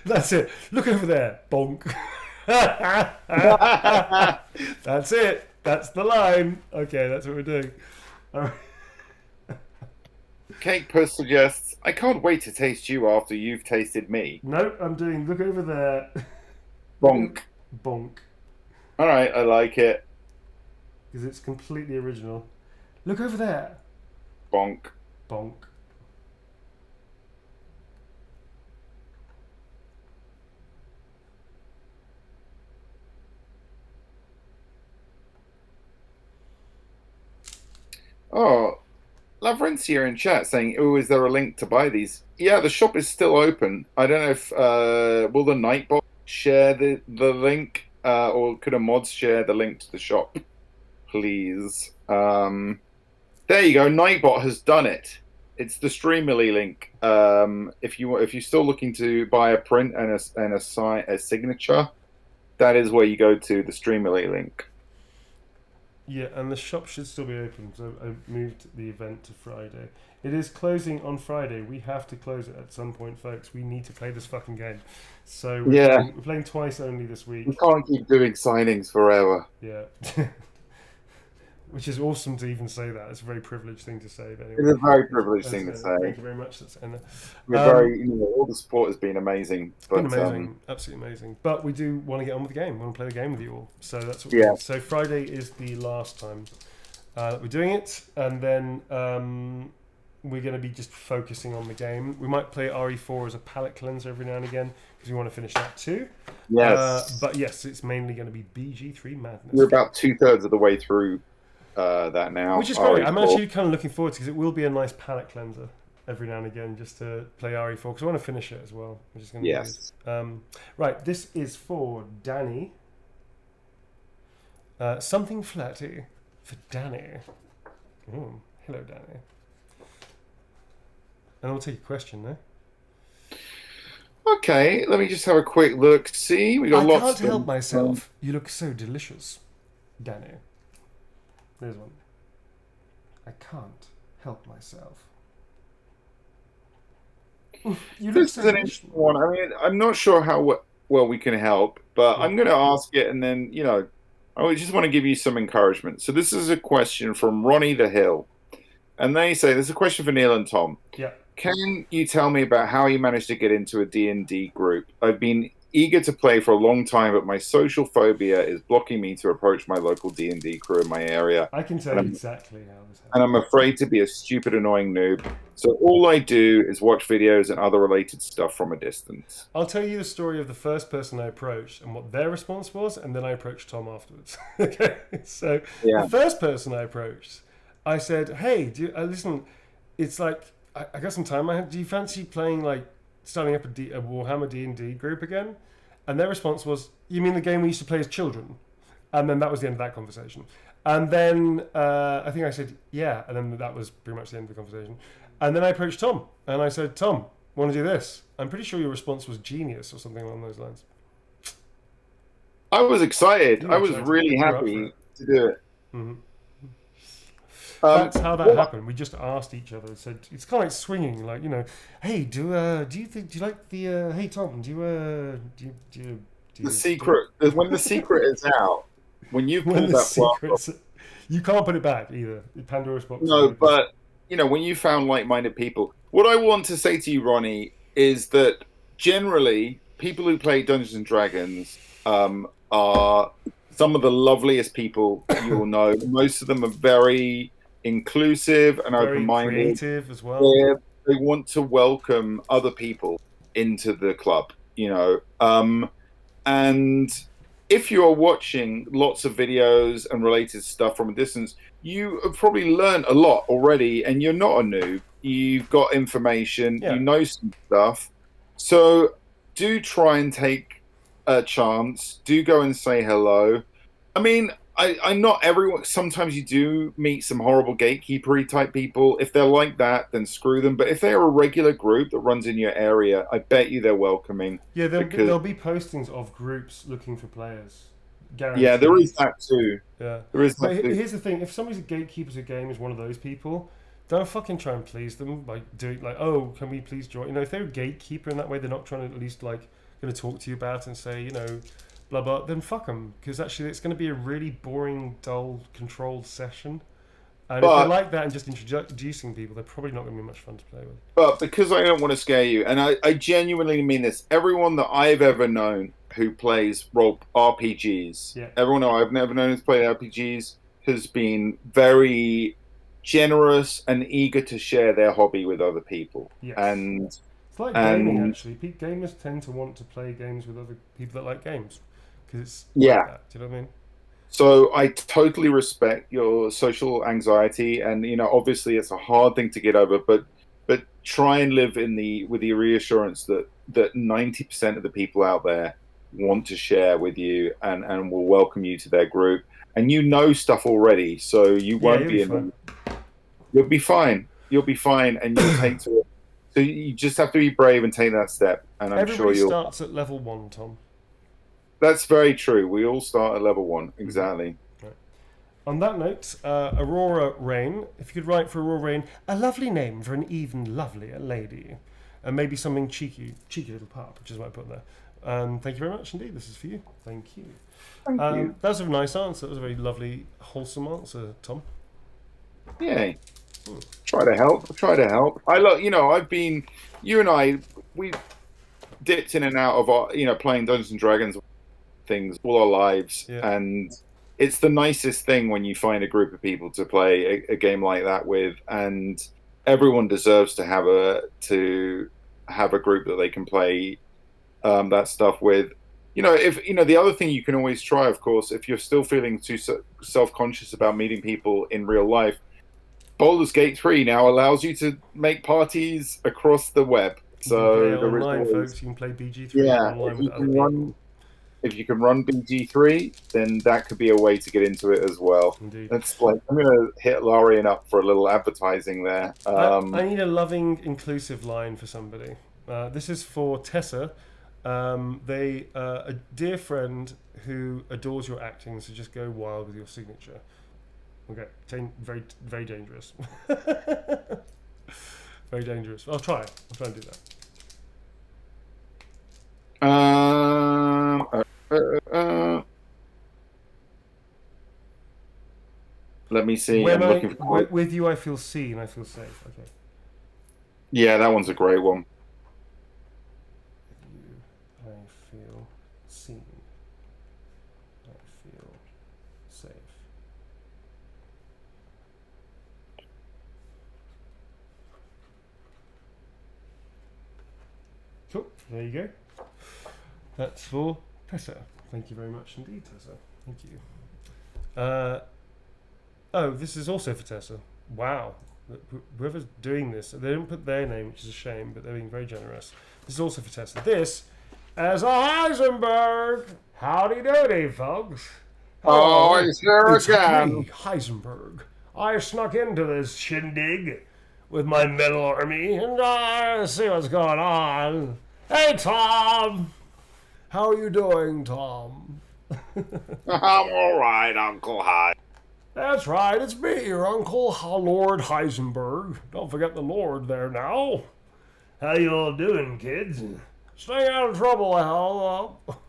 That's it. Look over there. Bonk. That's it. That's the line. Okay, that's what we're doing. All right. Cake Puss suggests, I can't wait to taste you after you've tasted me. Nope, I'm doing look over there. Bonk. Bonk. Alright, I like it. Because it's completely original. Look over there. Bonk. Bonk. Oh, Lavrencia in chat saying, oh, is there a link to buy these? Yeah, the shop is still open. I don't know if, will the Nightbot share the link, or could a mods share the link to the shop, please? There you go, Nightbot has done it. It's the Streamily link. If you're still looking to buy a print and a signature, that is where you go to, the Streamily link. Yeah, and the shop should still be open, so I moved the event to Friday. It is closing on Friday. We have to close it at some point, folks. We need to play this fucking game. So we're playing twice only this week. We can't keep doing signings forever. Yeah. Which is awesome to even say that. It's a very privileged thing to say. But anyway, it's a very privileged thing to say. Thank you very much. That's We're very, all the support has been amazing. But, it's been amazing, absolutely amazing. But we do want to get on with the game. We want to play the game with you all. So that's what yeah. So Friday is the last time that we're doing it, and then we're going to be just focusing on the game. We might play RE4 as a palate cleanser every now and again because we want to finish that too. Yes. But yes, it's mainly going to be BG3 Madness. We're about 2/3 of the way through that now. Which is great. I'm actually kind of looking forward to, because it will be a nice palate cleanser every now and again just to play RE4 because I want to finish it as well. Which is going to yes. be good. Right, this is for Danny. Something flatty. for Danny. Oh, hello, Danny. And I'll take a question now. Okay, let me just have a quick look. See, we got I lots. can't help myself. You look so delicious, Danny. There's one. I can't help myself. You look This so is an delicious. interesting one. I mean, I'm not sure how well we can help, but I'm going to ask it, and then I just want to give you some encouragement. So this is a question from Ronnie the Hill, and they say there's a question for Neil and Tom. Yeah. Can you tell me about how you managed to get into a D&D group? I've been eager to play for a long time, but my social phobia is blocking me to approach my local D&D crew in my area. I can tell you exactly how this happened. And I'm afraid to be a stupid, annoying noob. So all I do is watch videos and other related stuff from a distance. I'll tell you the story of the first person I approached and what their response was, and then I approached Tom afterwards. Okay, so the first person I approached, I said, "Hey, listen, it's like I got some time. Do you fancy playing starting up a Warhammer D&D group again?" And their response was, "You mean the game we used to play as children?" And then that was the end of that conversation. And then I think I said, "Yeah," and then that was pretty much the end of the conversation. And then I approached Tom, and I said, "Tom, want to do this?" I'm pretty sure your response was genius or something along those lines. I was excited. I was really happy to do it. Mm-hmm. That's how that happened. We just asked each other. Said it's kind of like swinging, hey, do you like the hey Tom, do you the secret when the secret is out, when you pull that you can't put it back either. Pandora's box. No, but when you found like-minded people, what I want to say to you, Ronnie, is that generally people who play Dungeons and Dragons are some of the loveliest people you will know. Most of them are very inclusive and very open-minded, creative as well. They want to welcome other people into the club, and if you are watching lots of videos and related stuff from a distance, you have probably learned a lot already, and you're not a noob. You've got information, you know some stuff, so do try and take a chance. Do go and say hello. I mean, I'm not everyone. Sometimes you do meet some horrible gatekeeper-y type people. If they're like that, then screw them. But if they're a regular group that runs in your area, I bet you they're welcoming. Yeah, there'll be postings of groups looking for players. Guaranteed. Yeah, there is that too. Yeah, there is that too. Here's the thing: if somebody's a gatekeeper's a game is one of those people, don't fucking try and please them by doing oh, can we please join? If they're a gatekeeper in that way, they're not trying to at least going to talk to you about and say blah blah, then fuck them, because actually it's going to be a really boring, dull, controlled session. And if they're like that and just introducing people, they're probably not going to be much fun to play with. But because I don't want to scare you, and I genuinely mean this, everyone that I've ever known who plays role RPGs, everyone I've never known who's played RPGs has been very generous and eager to share their hobby with other people. Yes. And it's like gaming, actually. Gamers tend to want to play games with other people that like games. Because it's like that. Do you know what I mean? So I totally respect your social anxiety, and obviously it's a hard thing to get over, but try and live with the reassurance that 90% of the people out there want to share with you and will welcome you to their group, and stuff already, so you won't be in. You'll be fine. You'll be fine, and you'll take to it. So you just have to be brave and take that step, and I'm sure you'll. Everybody starts at level 1, Tom. That's very true. We all start at level 1, exactly. Right. On that note, Aurora Rain, if you could write for Aurora Rain, a lovely name for an even lovelier lady, and maybe something cheeky little pup, which is what I put there. Thank you very much indeed. This is for you. Thank you. Thank you. That was a very nice answer. That was a very lovely, wholesome answer, Tom. Yay. Try to help. I've been, you and I, we dipped in and out of our, playing Dungeons and Dragons things all our lives, and it's the nicest thing when you find a group of people to play a game like that with, and everyone deserves to have a group that they can play that stuff with. If the other thing you can always try, of course, if you're still feeling too self-conscious about meeting people in real life, Baldur's Gate 3 now allows you to make parties across the web. So you can play online, folks. You can play BG3 online with other people. if you can run BG3, then that could be a way to get into it as well. Indeed. It's like I'm gonna hit Larian up for a little advertising there. I need a loving, inclusive line for somebody. This is for Tessa. A dear friend who adores your acting, so just go wild with your signature. Okay, very, very dangerous. Very dangerous. I'll try and do that. Let me see. I'm looking for... With you, I feel seen. I feel safe. Okay. Yeah, that one's a great one. With you, I feel seen. I feel safe. Cool. There you go. That's for Tessa. Thank you very much indeed, Tessa. Thank you. Oh, this is also for Tessa. Wow. Whoever's doing this, they didn't put their name, which is a shame, but they're being very generous. This is also for Tessa. This is a Heisenberg. Howdy doody, folks. Hello. Oh, it's here again. Me, Heisenberg. I snuck into this shindig with my metal army, and I see what's going on. Hey, Tom. How are you doing, Tom? I'm all right, Uncle Hyde. That's right, it's me, your uncle, Lord Heisenberg. Don't forget the Lord there now. How you all doing, kids? Staying out of trouble, hell up.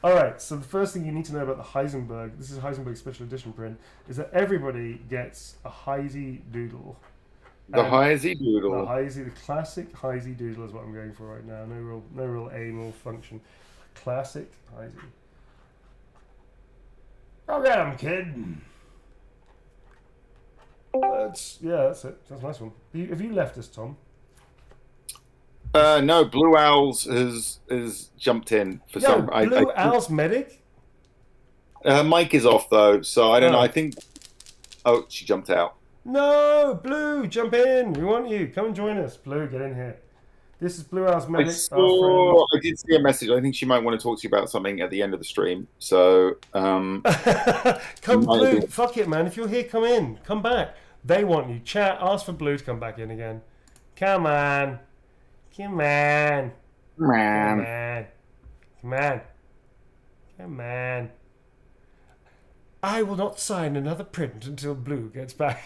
All right, so the first thing you need to know about the Heisenberg, this is Heisenberg Special Edition print, is that everybody gets a Heisy doodle. The Heisy doodle. The classic Heisy doodle is what I'm going for right now. No real aim or function. Classic Heisy. Go get him, kid. That's it. That's a nice one. Have you left us, Tom? No, Blue Owls has jumped in for some. Blue Owls medic. Her mic is off though, so I don't know. I think. Oh, she jumped out. No, Blue, jump in. We want you. Come and join us, Blue. Get in here. This is Blue Owls medic. I did see a message. I think she might want to talk to you about something at the end of the stream. So, come, Blue. Fuck it, man. If you're here, come in. Come back. They want you. Chat. Ask for Blue to come back in again. Come on. Come on. Come on. Come on. Come on. I will not sign another print until Blue gets back.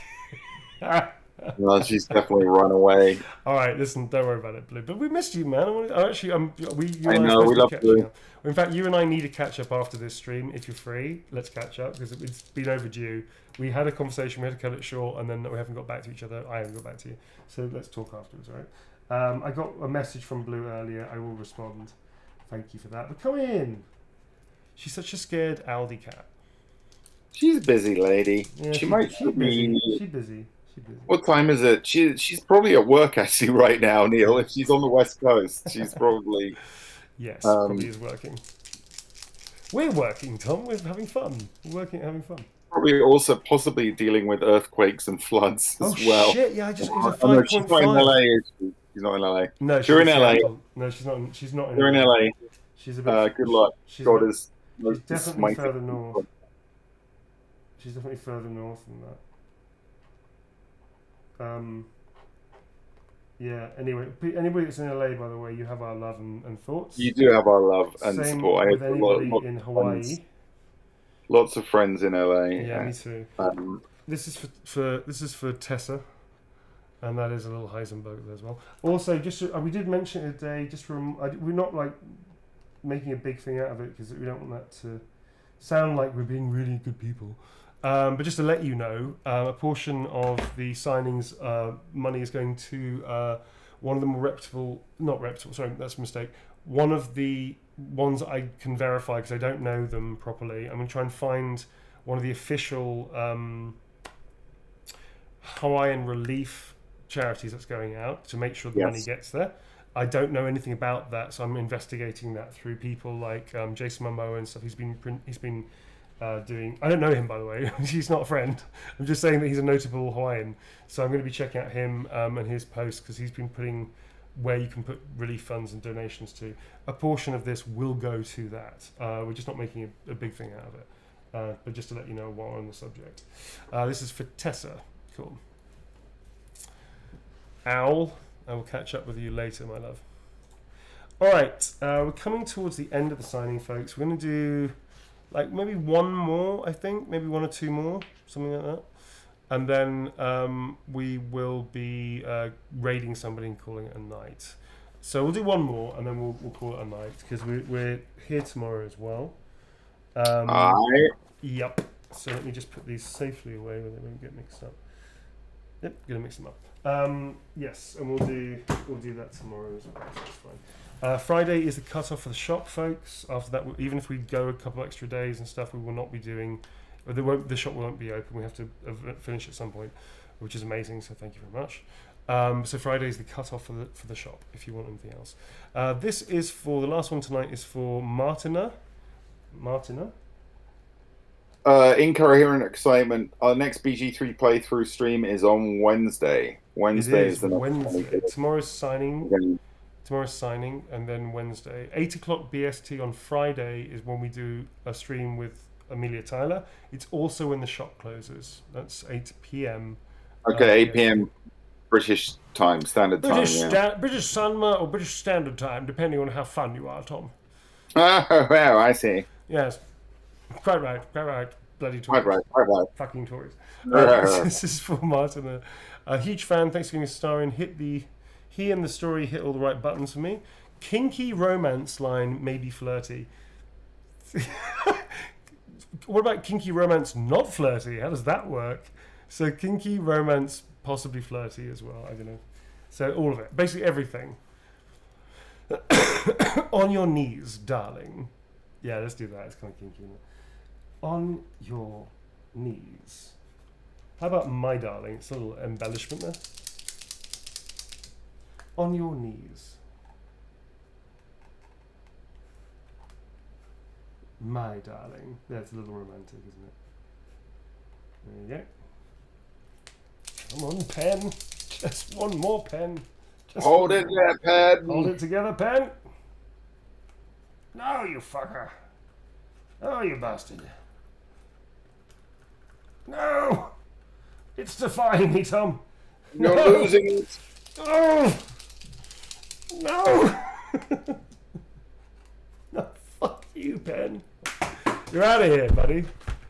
Well, she's definitely run away. All right, listen, don't worry about it, Blue. But we missed you, man. I know, we love Blue. In fact, you and I need to catch up after this stream. If you're free, let's catch up because it's been overdue. We had a conversation, we had to cut it short, and then we haven't got back to each other. I haven't got back to you. So let's talk afterwards, all right? I got a message from Blue earlier. I will respond. Thank you for that. But come in. She's such a scared Aldi cat. She's a busy lady. Yeah, she might be. She's busy. What time is it? She's probably at work actually right now, Neil. If she's on the West Coast, she's probably... Yes, probably is working. We're working, Tom. We're having fun. We're working, having fun. Probably also possibly dealing with earthquakes and floods as well. Oh shit! Yeah, it was a 5.5. She's not in LA. She's not in LA. No, you're in LA. No, she's not. She's not in. You're in LA. She's a bit. Good luck. She's definitely further north. She's definitely further north than that. Yeah, anyway, anybody that's in LA, by the way, you have our love and thoughts. You do have our love and Same support. with anybody in Hawaii. Lots of friends in LA. Yeah, me too. This is for Tessa, and that is a little Heisenberg there as well. Also, we did mention it today. We're not like making a big thing out of it because we don't want that to sound like we're being really good people. But just to let you know, a portion of the signings money is going to one of the more sorry, that's a mistake. One of the ones that I can verify because I don't know them properly. I'm going to try and find one of the official Hawaiian relief charities that's going out to make sure the money gets there. I don't know anything about that, so I'm investigating that through people like Jason Momoa and stuff. He's been doing. I don't know him, by the way. He's not a friend. I'm just saying that he's a notable Hawaiian. So I'm going to be checking out him and his posts because he's been putting where you can put relief funds and donations to. A portion of this will go to that. We're just not making a big thing out of it. But just to let you know while we're on the subject. This is for Tessa. Cool. Owl, I will catch up with you later, my love. All right, we're coming towards the end of the signing, folks. We're going to do like maybe one more, I think, maybe one or two more, something like that. And then we will be raiding somebody and calling it a night. So we'll do one more, and then we'll call it a night, because we're here tomorrow as well. Yep. So let me just put these safely away where they won't get mixed up. Yep, gonna mix them up. Yes, and we'll do that tomorrow as well. So that's fine. Friday is the cutoff for the shop, folks. After that, even if we go a couple extra days and stuff, we will not be doing. The shop won't be open. We have to finish at some point, which is amazing. So thank you very much. So Friday is the cutoff for the shop. If you want anything else, this is for the last one tonight. Is for Martina. Incoherent excitement. Our next BG3 playthrough stream is on Wednesday. Wednesday is the Wednesday. Tomorrow's signing. Tomorrow's signing, and then Wednesday, 8 o'clock BST on Friday is when we do a stream with Amelia Tyler. It's also when the shop closes. That's 8 p.m. Okay, 8 p.m. British time, standard time. British Sunma or British Standard Time, depending on how fun you are, Tom. Oh, well, I see. Yes, quite right. Bloody Tories. Quite right. Fucking Tories. This is for Martin. A huge fan. Thanks for giving me a star in. He and the story hit all the right buttons for me. Kinky romance line may be flirty. What about kinky romance not flirty? How does that work? So kinky romance possibly flirty as well. I don't know. So all of it. Basically everything. On your knees, darling. Yeah, let's do that. It's kind of kinky, isn't it? On your knees. How about my darling? It's a little embellishment there. On your knees. My darling. That's a little romantic, isn't it? There you go. Come on, pen. Just one more pen. Hold it there, pen. Hold it together, pen. No, you fucker. Oh, you bastard. No! It's defying me, Tom. You're losing it. Oh! No! No, fuck you, Ben. You're out of here, buddy.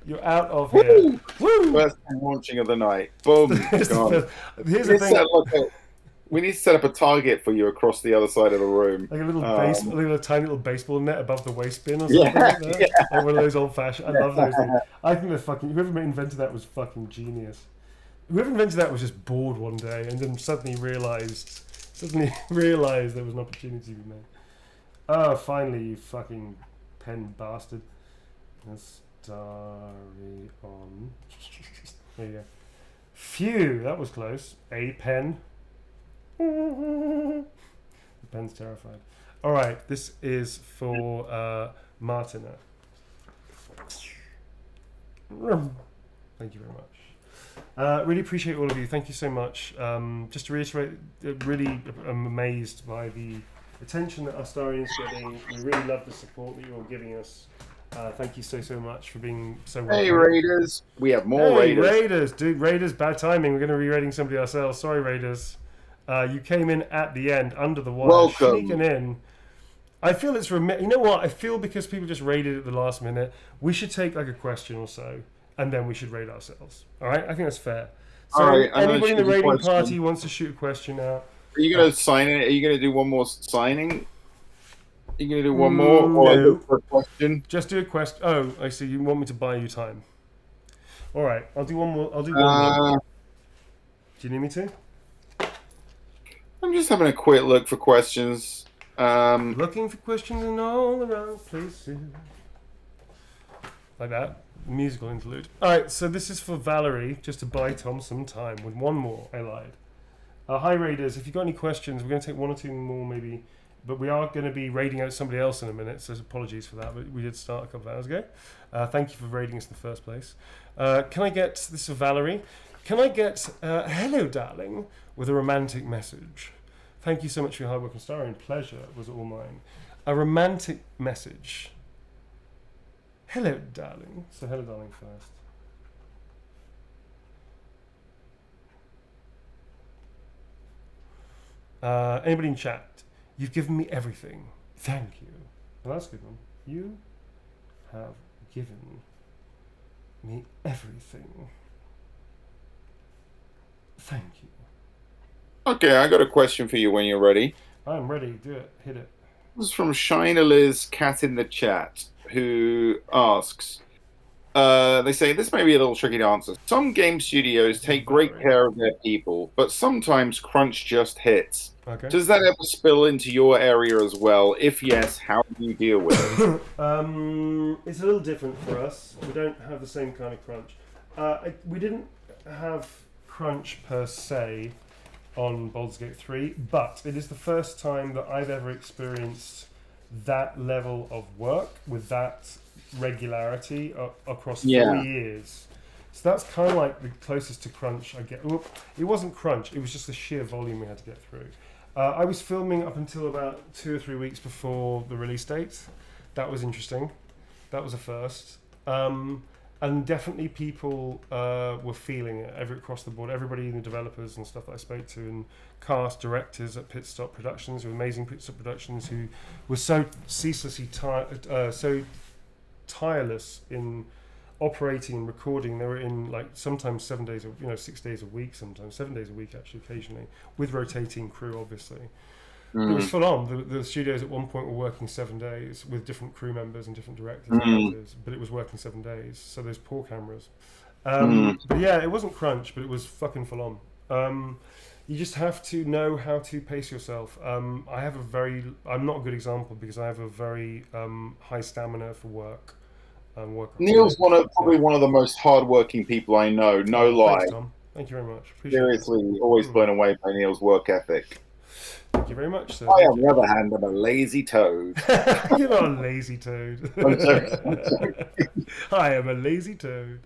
You're out of here. Woo! First launching of the night. Boom. Gone. Here's the thing. We need to set up a target for you across the other side of the room. Like a little a tiny little baseball net above the waste bin or something like that. Yeah. Like one of those old fashioned. I love those things. I think they're fucking. Whoever invented that was fucking genius. Whoever invented that was just bored one day and then suddenly realized there was an opportunity to be made. Oh, finally, you fucking pen bastard. Starry on. There you go. Phew, that was close. A pen. The pen's terrified. All right, this is for Martina. Thank you very much. Really appreciate all of you. Thank you so much. Just to reiterate, really I'm amazed by the attention that our story is getting. We really love the support that you're giving us. Thank you so much for being so welcome. Hey, Raiders. We have more Raiders. Raiders. Dude, Raiders, bad timing. We're going to be raiding somebody ourselves. Sorry, Raiders. You came in at the end, under the wire, welcome. Sneaking in. I feel it's... you know what? I feel because people just raided at the last minute, we should take like a question or so, and then we should raid ourselves. All right? I think that's fair. So right, anybody in the raiding party wants to shoot a question out. Are you going to sign it? Are you going to do one more signing? Are you going to do one more? Or No. for a question? Just do a question. Oh, I see. You want me to buy you time. All right. I'll do one more. Do you need me to? I'm just having a quick look for questions. Looking for questions in all around places. Like that. Musical interlude. Alright, so this is for Valerie, just to buy Tom some time with one more. I lied. Hi Raiders, if you've got any questions, we're going to take one or two more maybe, but we are going to be raiding out somebody else in a minute, so apologies for that, but we did start a couple of hours ago. Thank you for raiding us in the first place. Can I get, this is Valerie, can I get hello darling with a romantic message? Thank you so much for your hard work and starring. Pleasure was all mine. A romantic message. Hello, darling. So hello, darling, first. Anybody in chat? You've given me everything. Thank you. Well, that's a good one. You have given me everything. Thank you. Okay, I got a question for you when you're ready. I'm ready. Do it. Hit it. This is from Liz Cat in the chat, who asks, they say, this may be a little tricky to answer. Some game studios take great care of their people, but sometimes crunch just hits. Okay. Does that ever spill into your area as well? If yes, how do you deal with it? It's a little different for us. We don't have the same kind of crunch. We didn't have crunch per se on Baldur's Gate 3, but it is the first time that I've ever experienced that level of work with that regularity across 4 years. So that's kind of like the closest to crunch I get. It wasn't crunch, it was just the sheer volume we had to get through. I was filming up until about 2 or 3 weeks before the release date. That was interesting. That was a first. And definitely people were feeling it across the board. Everybody, the developers and stuff that I spoke to, and cast directors at Pit Stop Productions, with amazing Pit Stop Productions, who were so ceaselessly so tireless in operating and recording. They were in like sometimes 7 days, 6 days a week, sometimes 7 days a week actually, occasionally, with rotating crew, obviously. It was full on. The studios at one point were working 7 days with different crew members and different directors and actors, but it was working 7 days. So there's poor cameras. But yeah, it wasn't crunch, but it was fucking full on. You just have to know how to pace yourself. I'm not a good example because I have a very high stamina for work. Neil's probably one of the most hardworking people I know. No lie. Thanks, Tom. Thank you very much. Appreciate Seriously, always blown away by Neil's work ethic. Thank you very much, sir. I, on the other hand, am a lazy toad. You're not a lazy toad. I'm sorry. I am a lazy toad.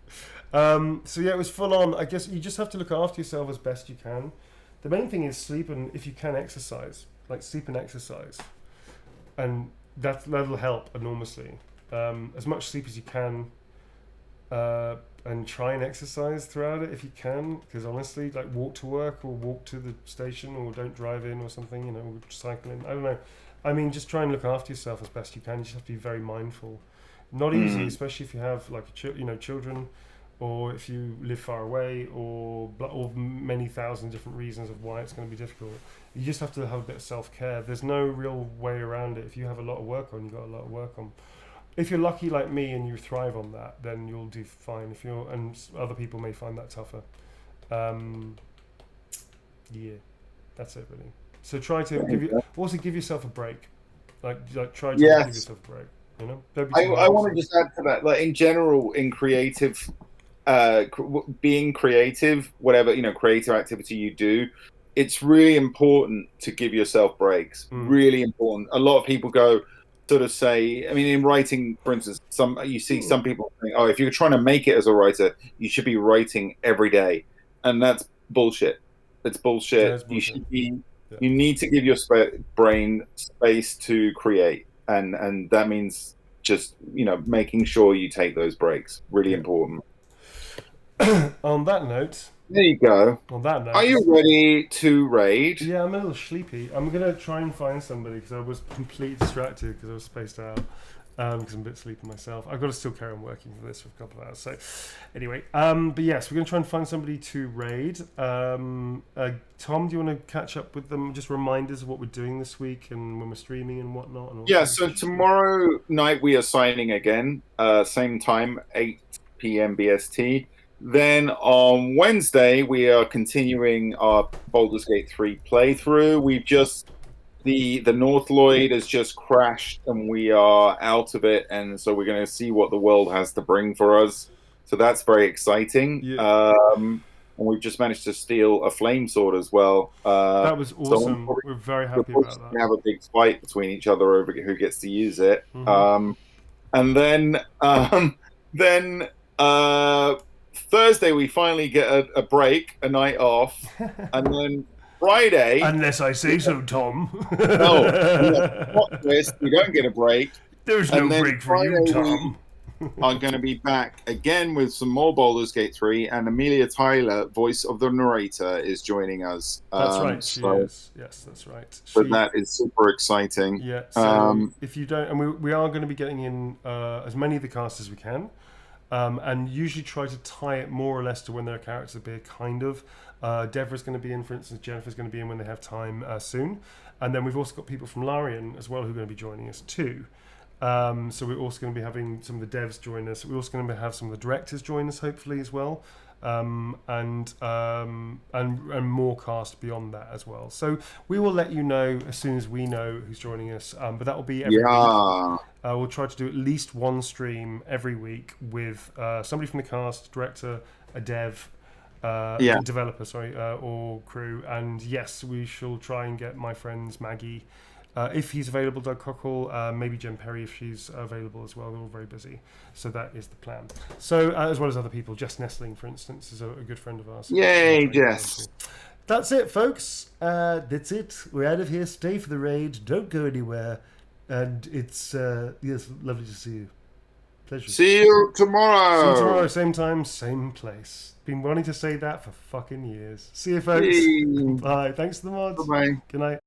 So yeah, it was full on. I guess you just have to look after yourself as best you can. The main thing is sleep, and if you can, exercise. Like sleep and exercise, and that'll help enormously. As much sleep as you can, and try and exercise throughout it if you can, because honestly, like walk to work or walk to the station or don't drive in or something, or cycle in. I don't know. I mean, just try and look after yourself as best you can. You just have to be very mindful. Not easy, especially if you have like children, or if you live far away, or many thousand different reasons of why it's going to be difficult. You just have to have a bit of self-care. There's no real way around it. If you have a lot of work on, you've got a lot of work on. If you're lucky like me and you thrive on that, then you'll do fine. And other people may find that tougher. Yeah, that's it really. So try to give yourself a break. Like try to give yourself a break. You know, I want to just add to that. Like in general, in creative, being creative, whatever creative activity you do, it's really important to give yourself breaks. Really important. A lot of people sort of say, I mean, in writing, for instance, some people think, oh, if you're trying to make it as a writer, you should be writing every day, and that's bullshit. It's bullshit. You should be. Yeah. You need to give your brain space to create, and that means just making sure you take those breaks. Really important. On that note. There you go. On that note, are you ready to raid? Yeah, I'm a little sleepy. I'm going to try and find somebody because I was completely distracted because I was spaced out because I'm a bit sleepy myself. I've got to still carry on working for this for a couple of hours. So anyway, but yes, we're going to try and find somebody to raid. Tom, do you want to catch up with them? Just reminders of what we're doing this week and when we're streaming and whatnot? And yeah, so tomorrow night we are signing again, same time, 8 p.m. BST. Then on Wednesday, we are continuing our Baldur's Gate 3 playthrough. We've just, the North Lloyd has just crashed and we are out of it. And so we're going to see what the world has to bring for us. So that's very exciting. Yeah. And we've just managed to steal a flame sword as well. That was awesome. So we're very happy about that. We have a big fight between each other over who gets to use it. Mm-hmm. And then Thursday we finally get a break, a night off, and then Friday. Unless I say so, Tom. Plot twist, you don't get a break. There's no And then break for you, Friday Tom. are going to be back again with some more Baldur's Gate 3, and Amelia Tyler, voice of the narrator, is joining us. That's right, she is. Yes, that's right. So that is super exciting. Yeah, so if you don't... And we are going to be getting in as many of the cast as we can, and usually try to tie it more or less to when their characters appear, kind of. Deborah's going to be in, for instance. Jennifer's going to be in when they have time soon. And then we've also got people from Larian as well who are going to be joining us too. So we're also going to be having some of the devs join us. We're also going to have some of the directors join us, hopefully, as well, and more cast beyond that as well. So we will let you know as soon as we know who's joining us. But that will be every week. We'll try to do at least one stream every week with somebody from the cast, director, a dev, developer, or crew. And yes, we shall try and get my friends Maggie. If he's available, Doug Cockle, maybe Jen Perry if she's available as well. They're all very busy. So that is the plan. So, as well as other people. Jess Nestling, for instance, is a good friend of ours. Yay, Jess. That's it, folks. That's it. We're out of here. Stay for the raid. Don't go anywhere. And it's, yes, lovely to see you. Pleasure. See you tomorrow. See you tomorrow, same time, same place. Been wanting to say that for fucking years. See you, folks. Bye. Thanks to the mods. Bye-bye. Good night.